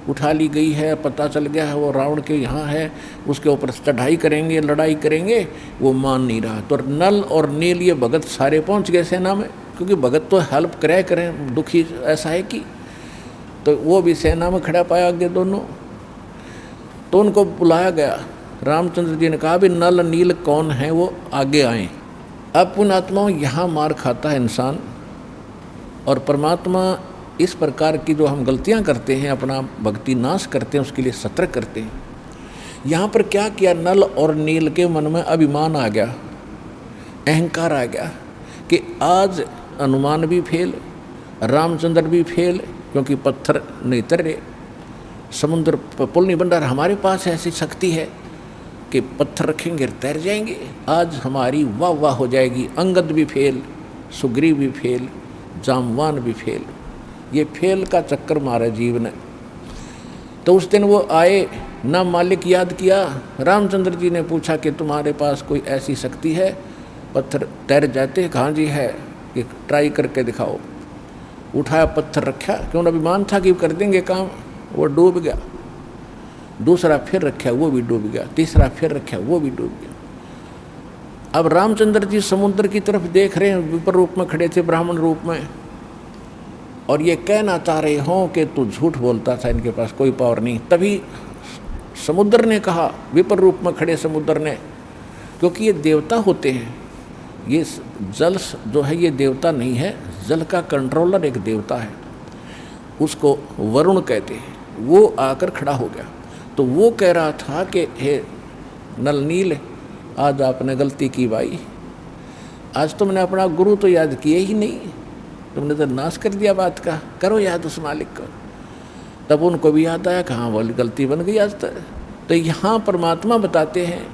उठा ली गई है, पता चल गया है वो रावण के यहाँ है, उसके ऊपर चढ़ाई करेंगे, लड़ाई करेंगे। वो मान नहीं रहा। तो नल और नील ये भगत सारे पहुँच गए सेना में, क्योंकि भगत तो हेल्प करें, दुखी ऐसा है कि, तो वो भी सेना में खड़ा पाया आगे दोनों। तो उनको बुलाया गया। रामचंद्र जी ने कहा भी नल नील कौन है, वो आगे आए। अब पुण्यात्माओं यहाँ मार खाता है इंसान, और परमात्मा इस प्रकार की जो हम गलतियाँ करते हैं, अपना भक्ति नाश करते हैं, उसके लिए सतर्क करते हैं। यहाँ पर क्या किया, नल और नील के मन में अभिमान आ गया, अहंकार आ गया कि आज हनुमान भी फेल, रामचंद्र भी फेल, क्योंकि पत्थर नहीं तर रहे, समुद्र पर पुल नहीं बन रहा। हमारे पास ऐसी शक्ति है कि पत्थर रखेंगे तैर जाएंगे, आज हमारी वाह वाह हो जाएगी। अंगद भी फेल, सुग्रीव भी फेल, जामवान भी फेल, ये फेल का चक्कर मारा जीव ने। तो उस दिन वो आए, ना मालिक याद किया। रामचंद्र जी ने पूछा कि तुम्हारे पास कोई ऐसी शक्ति है, पत्थर तैर जाते? कहाँ जी है, कि ट्राई करके दिखाओ। उठाया, पत्थर रखा, क्यों अभिमान था कि कर देंगे काम, वो डूब गया। दूसरा फिर रखा, वो भी डूब गया। तीसरा फिर रखा, वो भी डूब गया। अब रामचंद्र जी समुद्र की तरफ देख रहे हैं, विपर रूप में खड़े थे, ब्राह्मण रूप में, और ये कहना चाह रहे हों कि तू झूठ बोलता था, इनके पास कोई पावर नहीं। तभी समुद्र ने कहा, विपर रूप में खड़े समुद्र ने, क्योंकि ये देवता होते हैं, ये जल जो है ये देवता नहीं है, जल का कंट्रोलर एक देवता है, उसको वरुण कहते हैं। वो आकर खड़ा हो गया, तो वो कह रहा था कि हे नल नील, आज आपने गलती की भाई, आज तुमने अपना गुरु तो याद किए ही नहीं, तुमने तो नाश कर दिया बात का, करो याद उस मालिक को। तब उनको भी याद आया कि हाँ बोली गलती बन गई आज तक। तो यहाँ परमात्मा बताते हैं,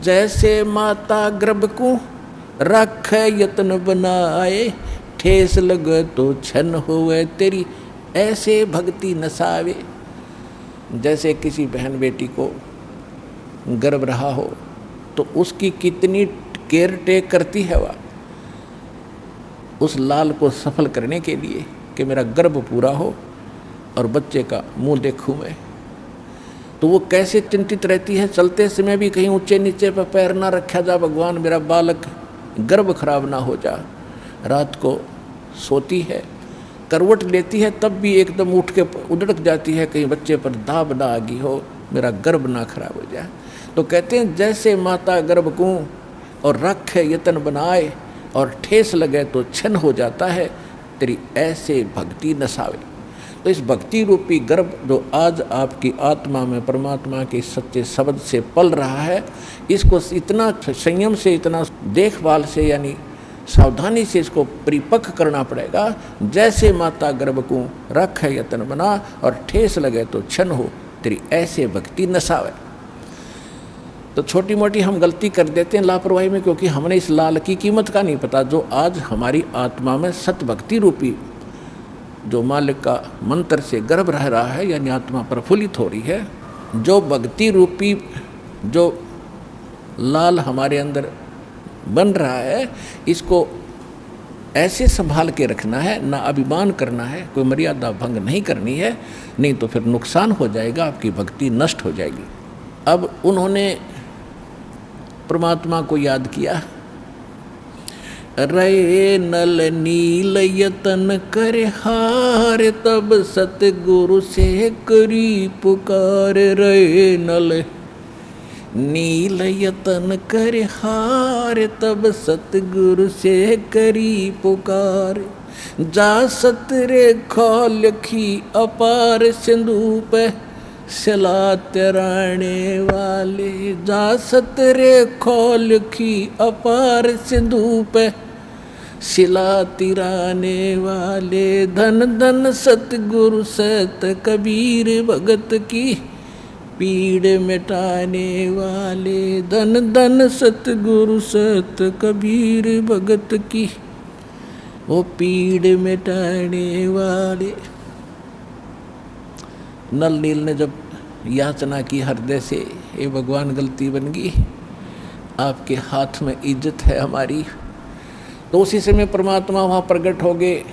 जैसे माता गर्भ को रख यत्न बनाए, ठेस लगे तो छन होवे तेरी ऐसे भक्ति नसावे। जैसे किसी बहन बेटी को गर्भ रहा हो तो उसकी कितनी केयर टेक करती है वह उस लाल को सफल करने के लिए कि मेरा गर्भ पूरा हो और बच्चे का मुंह देखूं मैं। तो वो कैसे चिंतित रहती है, चलते समय भी कहीं ऊंचे नीचे पर पैर ना रखा जा, भगवान मेरा बालक गर्भ खराब ना हो जा। रात को सोती है, करवट लेती है, तब भी एकदम उठ के उधड़क जाती है कहीं बच्चे पर दाब ना आ गई हो, मेरा गर्भ ना खराब हो जाए। तो कहते हैं जैसे माता गर्भ को और रखे यतन बनाए और ठेस लगे तो छन हो जाता है, तेरी ऐसे भक्ति नसावे। तो इस भक्ति रूपी गर्भ जो आज आपकी आत्मा में परमात्मा के सच्चे शब्द से पल रहा है, इसको इतना संयम से, इतना देखभाल से, यानी सावधानी से इसको परिपक्व करना पड़ेगा। जैसे माता गर्भ को रख है यतन बना और ठेस लगे तो छन हो, तेरी ऐसे भक्ति नसावे। तो छोटी मोटी हम गलती कर देते हैं लापरवाही में, क्योंकि हमने इस लाल की कीमत का नहीं पता, जो आज हमारी आत्मा में सत भक्ति रूपी जो मालिक का मंत्र से गर्भ रह रहा है, यानी आत्मा प्रफुल्लित हो रही है, जो भक्ति रूपी जो लाल हमारे अंदर बन रहा है, इसको ऐसे संभाल के रखना है, ना अभिमान करना है, कोई मर्यादा भंग नहीं करनी है, नहीं तो फिर नुकसान हो जाएगा, आपकी भक्ति नष्ट हो जाएगी। अब उन्होंने परमात्मा को याद किया, रे नल नील यतन करे हार, तब सतगुरु से करी पुकार। रे नल नील यतन करे हार, तब सतगुरु से करी पुकार। जा सतरे खोल खी अपार सिंधु पे सिला तिराने वाले। जा सतरे खोल खी अपार सिंधु पे सिला तिराने वाले। धन धन सतगुरु सत कबीर भगत की पीड़ मिटाने वाले। धन धन सतगुरु सत कबीर भगत की वो पीड़ मिटाने वाले। नल नील ने जब याचना की हृदय से, ये भगवान गलती बन गई, आपके हाथ में इज्जत है हमारी, तो उसी समय परमात्मा वहाँ प्रकट हो गए।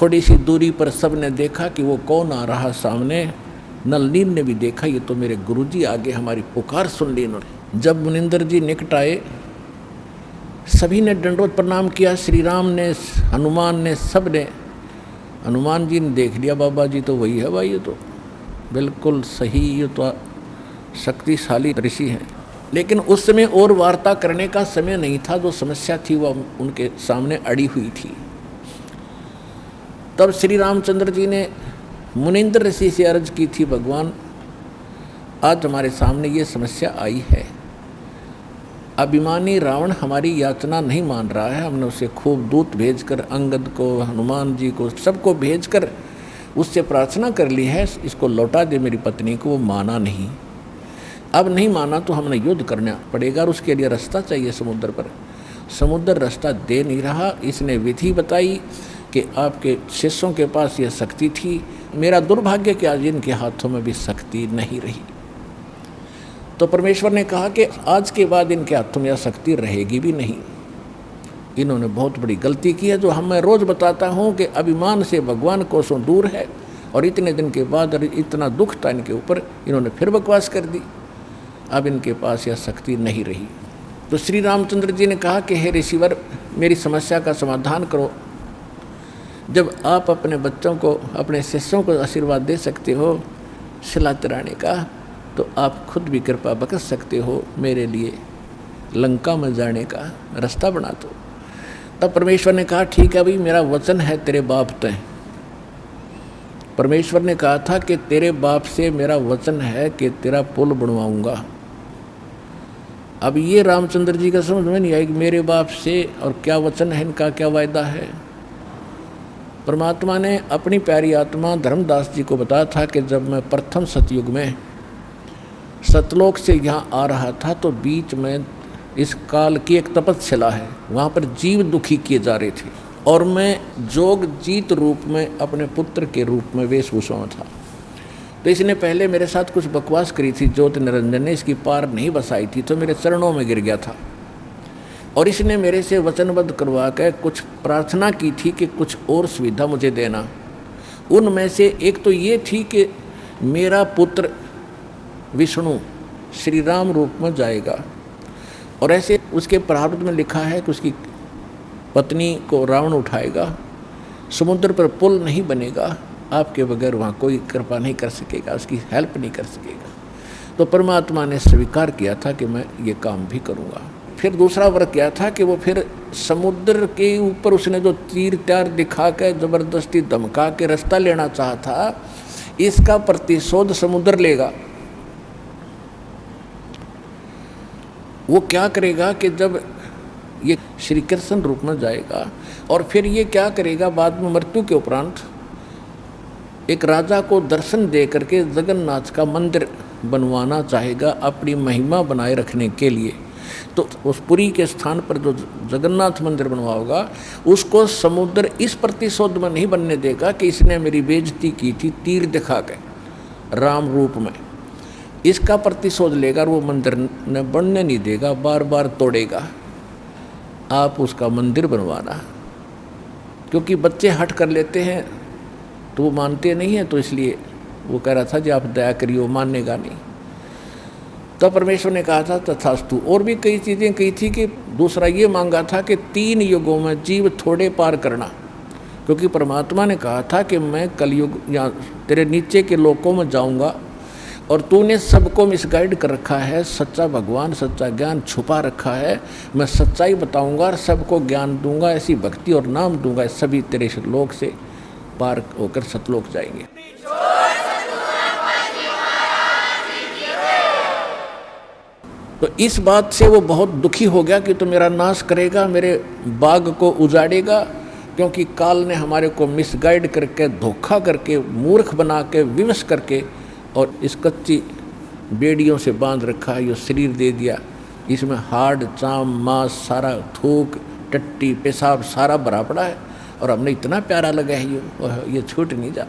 थोड़ी सी दूरी पर सब ने देखा कि वो कौन आ रहा सामने। नल नील ने भी देखा, ये तो मेरे गुरुजी आगे हमारी पुकार सुन ली इन्होंने। जब मुनिंदर जी निकट आए, सभी ने दंडवत प्रणाम किया, श्री राम ने, हनुमान ने, सब ने। हनुमान जी ने देख लिया, बाबा जी तो वही है भाई, ये तो बिल्कुल सही, ये तो शक्तिशाली ऋषि हैं। लेकिन उस समय और वार्ता करने का समय नहीं था, जो समस्या थी वह उनके सामने अड़ी हुई थी। तब श्री रामचंद्र जी ने मुनिंद्र ऋषि से अर्ज की थी, भगवान आज हमारे सामने ये समस्या आई है, अभिमानी रावण हमारी याचना नहीं मान रहा है। हमने उसे खूब दूत भेजकर, अंगद को, हनुमान जी को, सबको भेजकर उससे प्रार्थना कर ली है, इसको लौटा दे मेरी पत्नी को। वो माना नहीं, अब नहीं माना तो हमने युद्ध करना पड़ेगा और उसके लिए रास्ता चाहिए समुद्र पर। समुद्र रास्ता दे नहीं रहा। इसने विधि बताई कि आपके शिष्यों के पास यह शक्ति थी, मेरा दुर्भाग्य कि आज इनके हाथों में भी शक्ति नहीं रही। तो परमेश्वर ने कहा कि आज के बाद इनके हाथों में यह शक्ति रहेगी भी नहीं। इन्होंने बहुत बड़ी गलती की है, जो मैं रोज़ बताता हूँ कि अभिमान से भगवान कोसों दूर है, और इतने दिन के बाद इतना दुख था इनके ऊपर, इन्होंने फिर बकवास कर दी। अब इनके पास यह शक्ति नहीं रही। तो श्री रामचंद्र जी ने कहा कि हे ऋषिवर, मेरी समस्या का समाधान करो। जब आप अपने बच्चों को, अपने शिष्यों को आशीर्वाद दे सकते हो, शिला चढ़ाने का, तो आप खुद भी कृपा बरस सकते हो, मेरे लिए लंका में जाने का रास्ता बना दो। तब परमेश्वर ने कहा ठीक है भाई, मेरा वचन है तेरे बाप तय। परमेश्वर ने कहा था कि तेरे बाप से मेरा वचन है कि तेरा पुल बनवाऊंगा। अब ये रामचंद्र जी का समझ में नहीं आई कि मेरे बाप से और क्या वचन है, इनका क्या वायदा है। परमात्मा ने अपनी प्यारी आत्मा धर्मदास जी को बताया था कि जब मैं प्रथम सतयुग में सतलोक से यहाँ आ रहा था तो बीच में इस काल की एक तपस्या है, वहाँ पर जीव दुखी किए जा रहे थे और मैं जोग जीत रूप में अपने पुत्र के रूप में वेशभूषा में था। तो इसने पहले मेरे साथ कुछ बकवास करी थी, ज्योति निरंजन ने इसकी पार नहीं बसाई थी, तो मेरे चरणों में गिर गया था और इसने मेरे से वचनबद्ध करवा कर कुछ प्रार्थना की थी कि कुछ और सुविधा मुझे देना। उनमें से एक तो ये थी कि मेरा पुत्र विष्णु श्री राम रूप में जाएगा और ऐसे उसके प्रारब्ध में लिखा है कि उसकी पत्नी को रावण उठाएगा, समुद्र पर पुल नहीं बनेगा, आपके बगैर वहाँ कोई कृपा नहीं कर सकेगा, उसकी हेल्प नहीं कर सकेगा। तो परमात्मा ने स्वीकार किया था कि मैं ये काम भी करूँगा। फिर दूसरा वर्ग क्या था कि वो फिर समुद्र के ऊपर उसने जो तीर त्यार दिखा के ज़बरदस्ती धमका के रास्ता लेना चाहा था, इसका प्रतिशोध समुद्र लेगा। वो क्या करेगा कि जब ये श्री कृष्ण रूप में जाएगा और फिर ये क्या करेगा, बाद में मृत्यु के उपरांत एक राजा को दर्शन दे करके जगन्नाथ का मंदिर बनवाना चाहेगा अपनी महिमा बनाए रखने के लिए। तो उस पुरी के स्थान पर जो जगन्नाथ मंदिर बनवाओगा उसको समुद्र इस प्रतिशोध में नहीं बनने देगा कि इसने मेरी बेइज्जती की थी तीर दिखा के राम रूप में, इसका प्रतिशोध लेगा और वो मंदिर न बनने नहीं देगा, बार बार तोड़ेगा। आप उसका मंदिर बनवाना, क्योंकि बच्चे हट कर लेते हैं तो वो मानते नहीं हैं, तो इसलिए वो कह रहा था जी आप दया करिए, वो मानेगा नहीं। तो परमेश्वर ने कहा था तथास्तु। और भी कई चीज़ें कही थी कि दूसरा ये मांगा था कि 3 युगों में जीव थोड़े पार करना, क्योंकि परमात्मा ने कहा था कि मैं कलयुग या तेरे नीचे के लोकों में जाऊंगा और तूने सबको मिसगाइड कर रखा है, सच्चा भगवान सच्चा ज्ञान छुपा रखा है, मैं सच्चाई बताऊंगा और सबको ज्ञान दूंगा, ऐसी भक्ति और नाम दूंगा, सभी तेरे लोक से पार होकर सतलोक जाएंगे। तो इस बात से वो बहुत दुखी हो गया कि तो मेरा नाश करेगा, मेरे बाग को उजाड़ेगा, क्योंकि काल ने हमारे को मिसगाइड करके धोखा करके मूर्ख बना के विवश करके और इस कच्ची बेड़ियों से बांध रखा है, ये शरीर दे दिया, इसमें हाड़ चाम मांस सारा थूक टट्टी पेशाब सारा भरा पड़ा है और हमने इतना प्यारा लगा है ये छूट नहीं जा।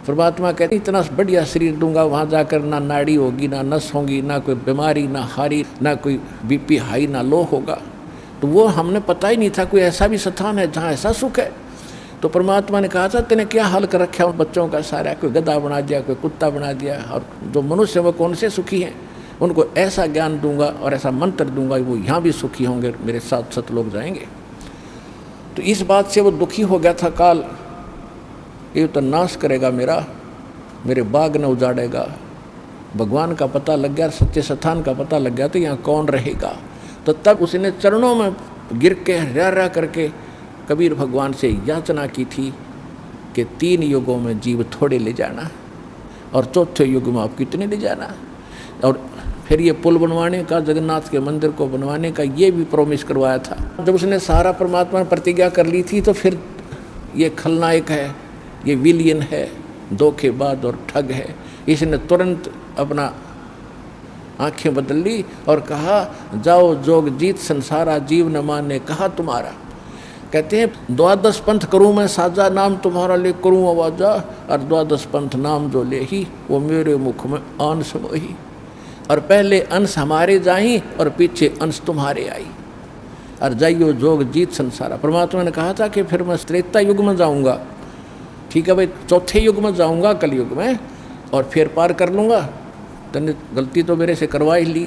परमात्मा कहते इतना बढ़िया शरीर दूंगा, वहाँ जाकर ना नाड़ी होगी ना नस होगी, ना कोई बीमारी ना हारी, ना कोई बीपी हाई ना लो होगा। तो वो हमने पता ही नहीं था कोई ऐसा भी स्थान है जहाँ ऐसा सुख है। तो परमात्मा ने कहा था तेने क्या हाल कर रखा है उन बच्चों का सारा, कोई गधा बना दिया, कोई कुत्ता बना दिया, और जो मनुष्य वो कौन से सुखी हैं, उनको ऐसा ज्ञान दूंगा और ऐसा मंत्र दूंगा वो यहाँ भी सुखी होंगे, मेरे साथ सतलोक जाएंगे। तो इस बात से वो दुखी हो गया था काल, ये तो नाश करेगा मेरे बाग न उजाड़ेगा। भगवान का पता लग गया, सच्चे स्थान का पता लग गया तो यहाँ कौन रहेगा। तो तब उसने चरणों में गिर के रा करके कबीर भगवान से याचना की थी कि 3 युगों में जीव थोड़े ले जाना और चौथे युग में आप कितने ले जाना। और फिर ये पुल बनवाने का, जगन्नाथ के मंदिर को बनवाने का ये भी प्रॉमिस करवाया था। जब उसने सारा परमात्मा ने प्रतिज्ञा कर ली थी तो फिर ये खलनायक है, ये विलियन है, धोखेबाज और ठग है, इसने तुरंत अपना आंखें बदल ली और कहा जाओ जोग जीत संसारा, जीव न माने कहा तुम्हारा। कहते हैं 12 पंथ करूँ मैं साजा, नाम तुम्हारा ले करूँ आवाजा, और 12 पंथ नाम जो ले ही वो मेरे मुख में अंश मोही। और पहले अंश हमारे जाई और पीछे अंश तुम्हारे आई, और जाइयो जोग जीत संसारा। परमात्मा ने कहा था कि फिर मैं त्रेता युग में जाऊँगा, ठीक है भाई, चौथे युग में जाऊँगा कलयुग में और फिर पार कर लूँगा। तूने गलती तो मेरे से करवा ही ली।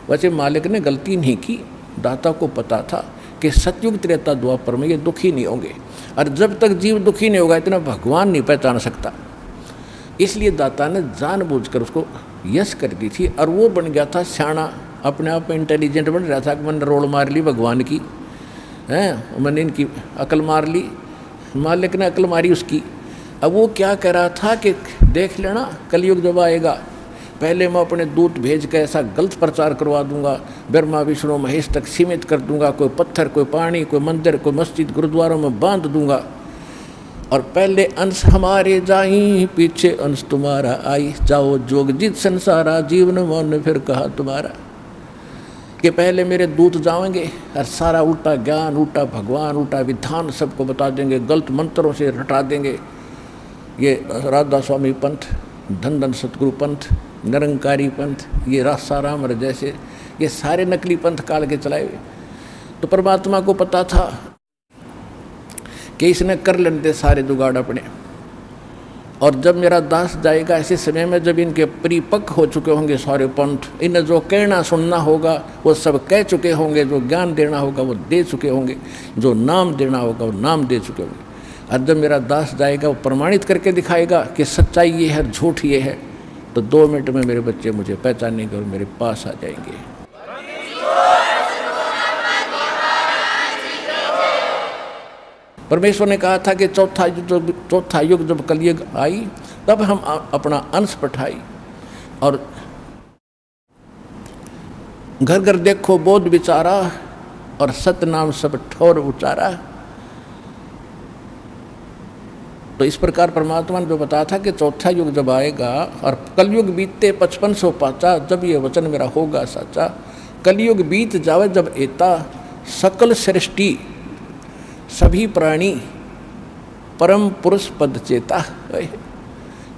वैसे मालिक ने गलती नहीं की, दाता को पता था कि सतयुग त्रेता द्वापर में ये दुखी नहीं होंगे, और जब तक जीव दुखी नहीं होगा इतना भगवान नहीं पहचान सकता। इसलिए दाता ने जानबूझकर उसको यश कर दी थी और वो बन गया था सियाना, अपने आप में इंटेलिजेंट बन रहा था कि मैंने रोल मार ली भगवान की, हैं मैंने इनकी अकल मार ली, मालिक ने अकल मारी उसकी। अब वो क्या कह रहा था कि देख लेना कलयुग जब आएगा, पहले मैं अपने दूत भेज के ऐसा गलत प्रचार करवा दूंगा, ब्रह्मा विष्णु महेश तक सीमित कर दूंगा, कोई पत्थर कोई पानी कोई मंदिर कोई मस्जिद गुरुद्वारों में बांध दूंगा, और पहले अंश हमारे जाई पीछे अंश तुम्हारा आई, जाओ जोग जित संसारा जीवन मन फिर कहा तुम्हारा। कि पहले मेरे दूत जाएंगे और सारा उल्टा ज्ञान उल्टा भगवान उल्टा विधान सबको बता देंगे, गलत मंत्रों से हटा देंगे। ये राधा स्वामी पंथ, धन धन सतगुरु पंथ, निरंकारी पंथ, ये रासाराम और जैसे ये सारे नकली पंथ काल के चलाए हुए। तो परमात्मा को पता था कि इसने कर लेने थे सारे जुगाड़ अपने, और जब मेरा दास जाएगा ऐसे समय में जब इनके परिपक्व हो चुके होंगे सारे पंथ, इन्हें जो कहना सुनना होगा वो सब कह चुके होंगे, जो ज्ञान देना होगा वो दे चुके होंगे, जो नाम देना होगा वो नाम दे चुके होंगे। और जब मेरा दास जाएगा वो प्रमाणित करके दिखाएगा कि सच्चाई ये है झूठ ये है, तो 2 मिनट में मेरे बच्चे मुझे पहचानेंगे और मेरे पास आ जाएंगे। परमेश्वर ने कहा था कि चौथा युग जब कलयुग आई तब हम अपना अंश पठाई, और घर घर देखो बोध विचारा, और सतनाम सब ठोर उचारा। तो इस प्रकार परमात्मा ने जो बताया था कि चौथा युग जब आएगा और कलयुग बीतते 5500 पाचा, जब ये वचन मेरा होगा साचा, कलयुग बीत जावे जब एता, सकल सृष्टि सभी प्राणी परम पुरुष पद चेता।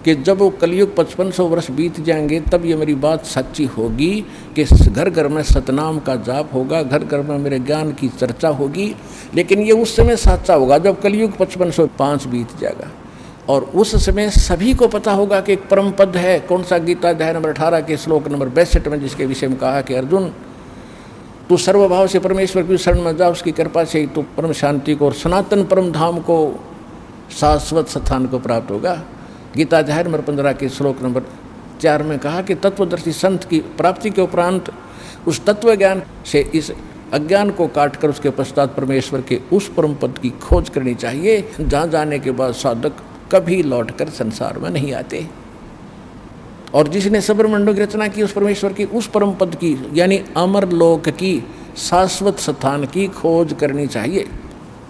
कि जब वो कलयुग 5500 वर्ष बीत जाएंगे तब ये मेरी बात सच्ची होगी कि घर घर में सतनाम का जाप होगा, घर घर में मेरे ज्ञान की चर्चा होगी। लेकिन ये उस समय सच्चा होगा जब कलयुग 5505 बीत जाएगा, और उस समय सभी को पता होगा कि एक परम पद है। कौन सा? गीता अध्याय नंबर 18 के श्लोक नंबर 62 में, जिसके विषय में कहा कि अर्जुन तू सर्वभाव से परमेश्वर की शरण में जा, उसकी कृपा से ही तू परम शांति को और सनातन परम धाम को शाश्वत स्थान को प्राप्त होगा। गीता अध्याय नंबर 15 के श्लोक नंबर 4 में कहा कि तत्वदर्शी संत की प्राप्ति के उपरांत उस तत्व ज्ञान से इस अज्ञान को काटकर उसके पश्चात परमेश्वर के उस परम पद की खोज करनी चाहिए, जहाँ जाने के बाद साधक कभी लौटकर संसार में नहीं आते। और जिसने सबरमंडों की रचना की उस परमेश्वर की उस परम पद की यानी अमर लोक की शाश्वत स्थान की खोज करनी चाहिए।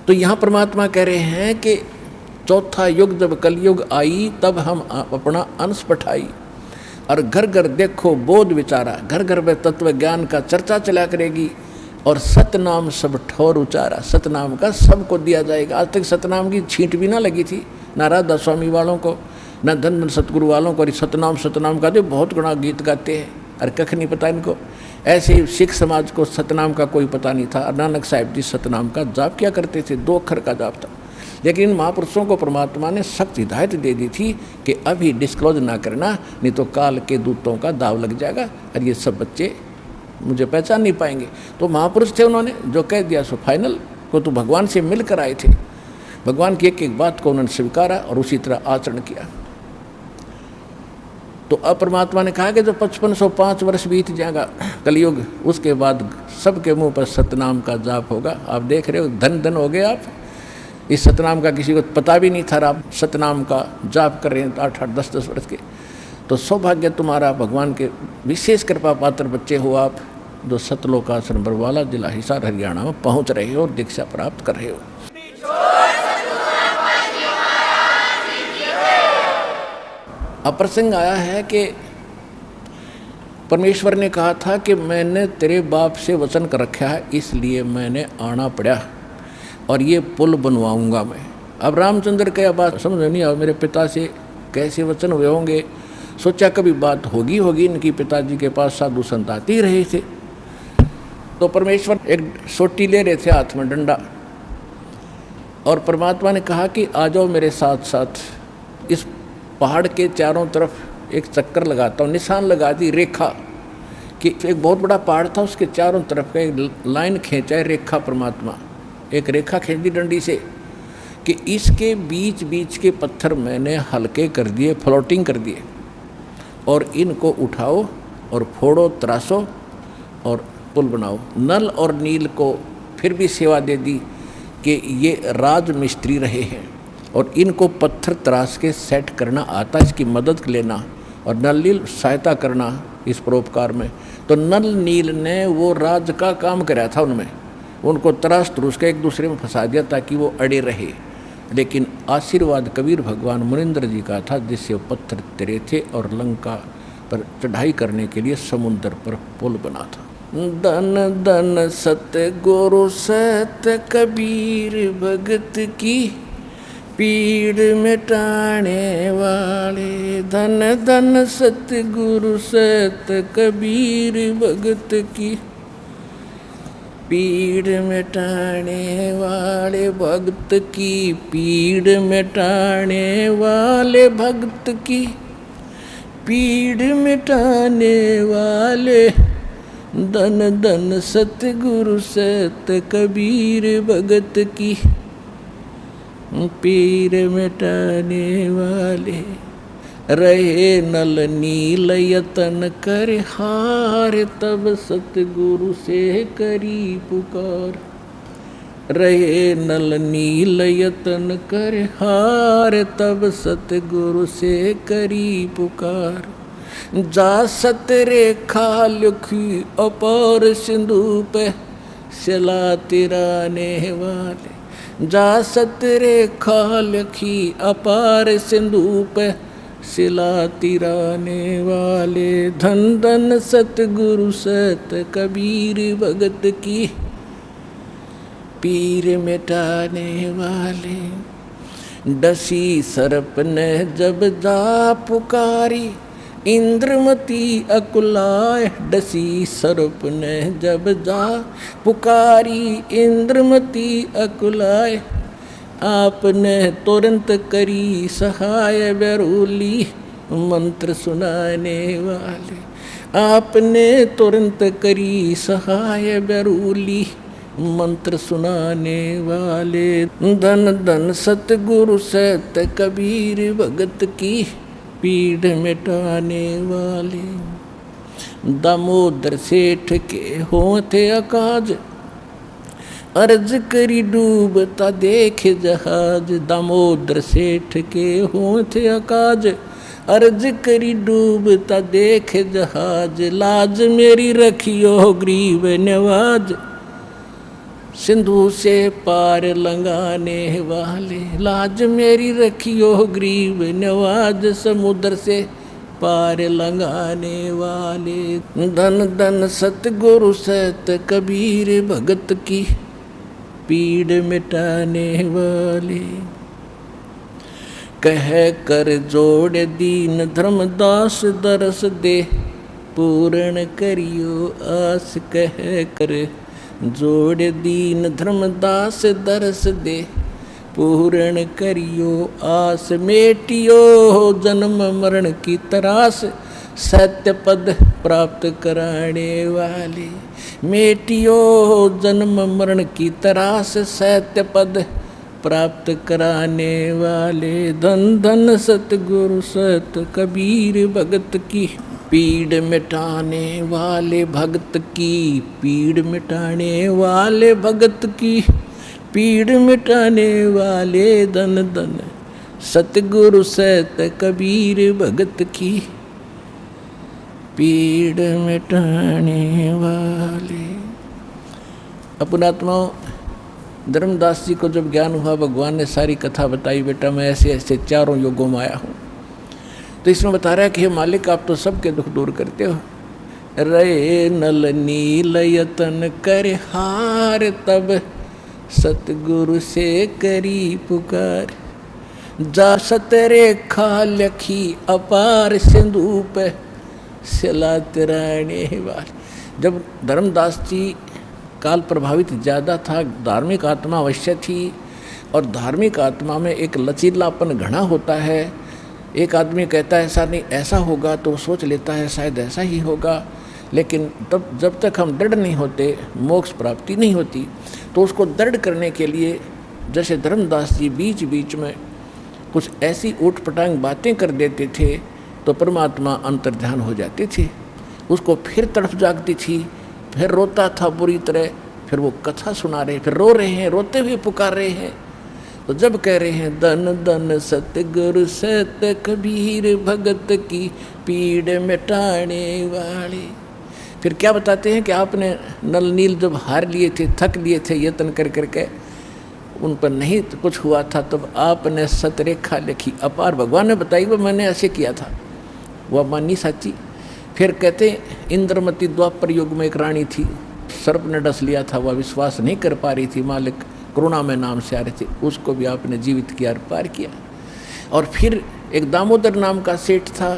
तो यहाँ परमात्मा कह रहे हैं कि चौथा युग जब कलयुग आई तब हम अपना अंश पठाई, और घर घर देखो बोध विचारा, घर घर में तत्व ज्ञान का चर्चा चला करेगी, और सतनाम सब ठोर उचारा, सतनाम का सबको दिया जाएगा। आज तक सतनाम की छींट भी ना लगी थी, ना राधा स्वामी वालों को, ना धन धन सतगुरु वालों को। सतनाम सतनाम का तो बहुत गुणा गीत गाते हैं, और कख नहीं पता इनको। ऐसे ही सिख समाज को सतनाम का कोई पता नहीं था। नानक साहिब जी सतनाम का जाप क्या करते थे, 2 अक्षर का जाप था। लेकिन इन महापुरुषों को परमात्मा ने सख्त हिदायत दे दी थी कि अभी डिस्क्लोज ना करना, नहीं तो काल के दूतों का दाव लग जाएगा और ये सब बच्चे मुझे पहचान नहीं पाएंगे। तो महापुरुष थे, उन्होंने जो कह दिया सो फाइनल को, तो भगवान से मिलकर आए थे, भगवान की एक एक बात को उन्होंने स्वीकारा और उसी तरह आचरण किया। तो अब परमात्मा ने कहा कि जब 5505 वर्ष बीत जाएगा कलयुग, उसके बाद सबके मुंह पर सतनाम का जाप होगा। आप देख रहे हो धन धन हो गए आप, इस सतनाम का किसी को पता भी नहीं था, आप सतनाम का जाप कर रहे हैं 8-8 10-10 वर्ष के। तो सौभाग्य तुम्हारा, भगवान के विशेष कृपा पात्र बच्चे हो आप, जो सतलोकाश्रम बरवाला जिला हिसार हरियाणा में पहुंच रहे हो और दीक्षा प्राप्त कर रहे हो। अब प्रसंग आया है कि परमेश्वर ने कहा था कि मैंने तेरे बाप से वचन कर रखा है, इसलिए मैंने आना पड़ा और ये पुल बनवाऊंगा मैं। अब रामचंद्र के बात समझ नहीं आ, मेरे पिता से कैसे वचन हुए होंगे। सोचा कभी बात होगी इनकी, पिताजी के पास साधु संत आते ही रहे थे। तो परमेश्वर एक सोटी ले रहे थे हाथ में, डंडा, और परमात्मा ने कहा कि आ जाओ मेरे साथ साथ, इस पहाड़ के चारों तरफ एक चक्कर लगाता हूँ। निशान लगा दी, रेखा कि एक बहुत बड़ा पहाड़ था, उसके चारों तरफ का एक लाइन खींचा है, रेखा। परमात्मा एक रेखा खींच दी डंडी से कि इसके बीच बीच के पत्थर मैंने हल्के कर दिए, फ्लोटिंग कर दिए, और इनको उठाओ और फोड़ो, तराशो और पुल बनाओ। नल और नील को फिर भी सेवा दे दी कि ये राज मिस्त्री रहे हैं और इनको पत्थर तराश के सेट करना आता, इसकी मदद लेना, और नल नील सहायता करना इस परोपकार में। तो नल नील ने वो राज का काम कराया था उनमें, उनको तराश तरुश के एक दूसरे में फंसा दिया ताकि वो अड़े रहे। लेकिन आशीर्वाद कबीर भगवान मुनिंद्र जी का था, जिससे वो पत्थर तरे थे और लंका पर चढ़ाई करने के लिए समुद्र पर पुल बना था। धन धन सत्य गुरु सत्य कबीर भगत की पीड़ मिटाने वाले। धन धन सत्य गुरु सत्य कबीर भगत की पीड़ मिटाने वाले, भक्त की पीड़ मिटाने वाले, भक्त की पीड़ मिटाने वाले। धन धन सत्य गुरु सत्य कबीर भगत की पीड़ मिटाने वाले। रहे नल नील यतन कर हार, तब सतगुरु से करी पुकार। रहे नल नील यतन कर हार, तब सतगुरु से करी पुकार। जा सत रेखा लिखी अपार सिंधु पे, सिला तिराने वाले। जा सत रेखा लिखी अपार सिंधु पे, सिला तिराने वाले। धन धन सतगुरु सत कबीर भगत की पीर मिटाने वाले। डसी सर्प ने जब जा पुकारी, इंद्रमती अकुलाए। डसी सर्प ने जब जा पुकारी, इंद्रमती अकुलाए। आपने तुरंत करी सहाय बेरूली, मंत्र सुनाने वाले। आपने तुरंत करी सहाय बेरूली, मंत्र सुनाने वाले। धन धन सतगुरु सत कबीर भगत की पीड़ मिटाने वाले। दामोदर सेठ के होते अकाज, अर्ज करी डूबता देख जहाज। दामोदर सेठ के होते अकाज, अर्ज करी डूबता देख जहाज। लाज मेरी रखियो ग्रीव नवाज, सिंधु से पार लंघाने वाले। लाज मेरी रखियो ग्रीव नवाज, समुद्र से पार लंघाने वाले। धन धन सतगुरु सत कबीर भगत की पीड़ मिटाने वाले। कह कर जोड़ दीन धर्मदास, दरस दे पूर्ण करियो आस। कह कर जोड़ दीन धर्मदास, दरस दे पूर्ण करियो आस। मेटियो जन्म मरण की तरास, सत्य पद प्राप्त कराने वाले। मेटियो जन्म मरण की तरास, सत्य पद प्राप्त कराने वाले। धन धन सतगुरु सत कबीर भगत की पीड़ मिटाने वाले। भगत की पीड़ मिटाने वाले, भगत की पीड़ मिटाने वाले। धन धन सतगुरु सत कबीर भगत की पीड़ मिटाने वाले। अपनात्मा धर्मदास जी को जब ज्ञान हुआ, भगवान ने सारी कथा बताई, बेटा मैं ऐसे ऐसे चारों युगों में आया हूँ। तो इसमें बता रहा है कि हे मालिक, आप तो सबके दुख दूर करते हो। रे नल नील यतन कर हार, तब सतगुरु से करी पुकार। जा सत रेखा लखी अपार सिंधु पे, सिला तिराने वाले। जब धर्मदास जी काल प्रभावित ज़्यादा था, धार्मिक आत्मा अवश्य थी, और धार्मिक आत्मा में एक लचीलापन घना होता है। एक आदमी कहता है ऐसा नहीं ऐसा होगा, तो सोच लेता है शायद ऐसा ही होगा, लेकिन तब जब तक हम दृढ़ नहीं होते, मोक्ष प्राप्ति नहीं होती। तो उसको दृढ़ करने के लिए जैसे धर्मदास जी बीच बीच में कुछ ऐसी ऊटपटांग बातें कर देते थे तो परमात्मा अंतर्ध्यान हो जाते थे, उसको फिर तड़फ जागती थी, फिर रोता था बुरी तरह, फिर वो कथा सुना रहे, फिर रो रहे हैं, रोते हुए पुकार रहे हैं। तो जब कह रहे हैं धन धन सतगुरु सत कबीर भगत की पीड़ मिटाने वाले, फिर क्या बताते हैं कि आपने नल नील जब हार लिए थे, थक लिए थे यत्न कर करके, उन पर नहीं तो कुछ हुआ था, तब आपने सतरेखा लिखी अपार। भगवान ने बताई वो मैंने ऐसे किया था, वह मानी साची। फिर कहते इंद्रमती द्वापर युग में एक रानी थी, सर्प ने डस लिया था, वह विश्वास नहीं कर पा रही थी, मालिक करुणा में नाम से आ रहे थे, उसको भी आपने जीवित किया और पार किया। और फिर एक दामोदर नाम का सेठ था,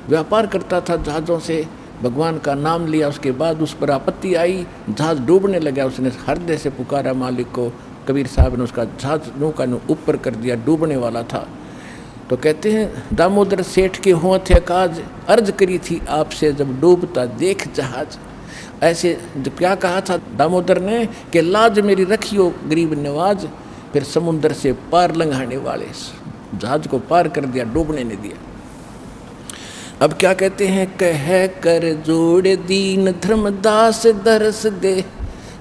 व्यापार करता था जहाज़ों से, भगवान का नाम लिया, उसके बाद उस पर आपत्ति आई, जहाज़ डूबने लगा, उसने हृदय से पुकारा मालिक को, कबीर साहब ने उसका जहाज़ नौका ऊपर कर दिया, डूबने वाला था। तो कहते हैं दामोदर सेठ के हुआ थे काज, अर्ज करी थी आपसे जब डूबता देख जहाज। ऐसे जब क्या कहा था दामोदर ने कि लाज मेरी रखियो गरीब नवाज, फिर समुद्र से पार लंघाने वाले, जहाज को पार कर दिया, डूबने नहीं दिया। अब क्या कहते हैं, कह कर जोड़ दीन धर्मदास दरस दे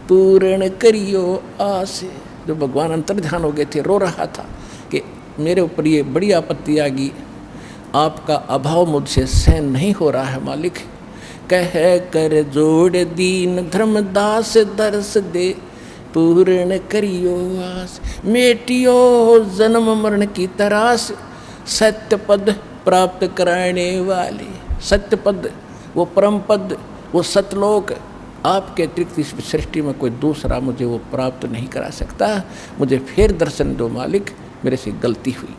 पूर्ण करियो आस। जो भगवान अंतर्ध्यान हो गए थे, रो रहा था कि मेरे ऊपर ये बड़ी आपत्ति आ गई, आपका अभाव मुझसे सहन नहीं हो रहा है मालिक। कह कर जोड़ दीन धर्मदास दरस दे पूर्ण करियो आस, मेटियो जन्म मरण की तरास, सत्य पद प्राप्त कराने वाले। सत्य पद, वो परम पद, वो सतलोक, आपके अतिरिक्त इस सृष्टि में कोई दूसरा मुझे वो प्राप्त नहीं करा सकता, मुझे फिर दर्शन दो मालिक, मेरे से गलती हुई।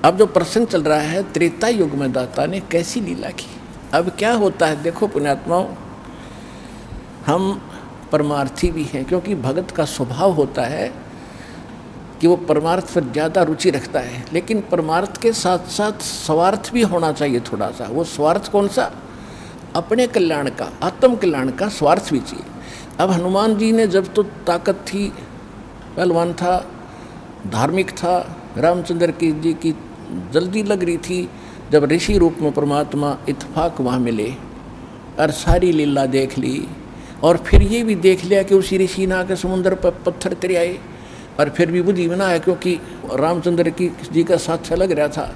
अब जो प्रसंग चल रहा है, त्रेता युग में दाता ने कैसी लीला की। अब क्या होता है, देखो पुण्यात्माओं, हम परमार्थी भी हैं, क्योंकि भगत का स्वभाव होता है कि वो परमार्थ पर ज़्यादा रुचि रखता है, लेकिन परमार्थ के साथ साथ स्वार्थ भी होना चाहिए थोड़ा सा। वो स्वार्थ कौन सा? अपने कल्याण का, आत्म कल्याण का स्वार्थ भी चाहिए। अब हनुमान जी ने जब तो ताकत थी, पहलवान था, धार्मिक था, रामचंद्र जी की जल्दी लग रही थी, जब ऋषि रूप में परमात्मा इत्फाक वहाँ मिले और सारी लीला देख ली, और फिर ये भी देख लिया कि उसी ऋषि ने आके समुद्र पर पत्थर तरियाए, और फिर भी बुद्धि बना है क्योंकि रामचंद्र जी का साथ लग रहा था।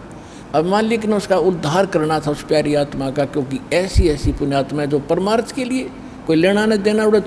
अब मालिक ने उसका उद्धार करना था उस प्यारी आत्मा का, क्योंकि ऐसी ऐसी पुण्यात्मा जो परमार्थ के लिए कोई लेना न देना उड़ा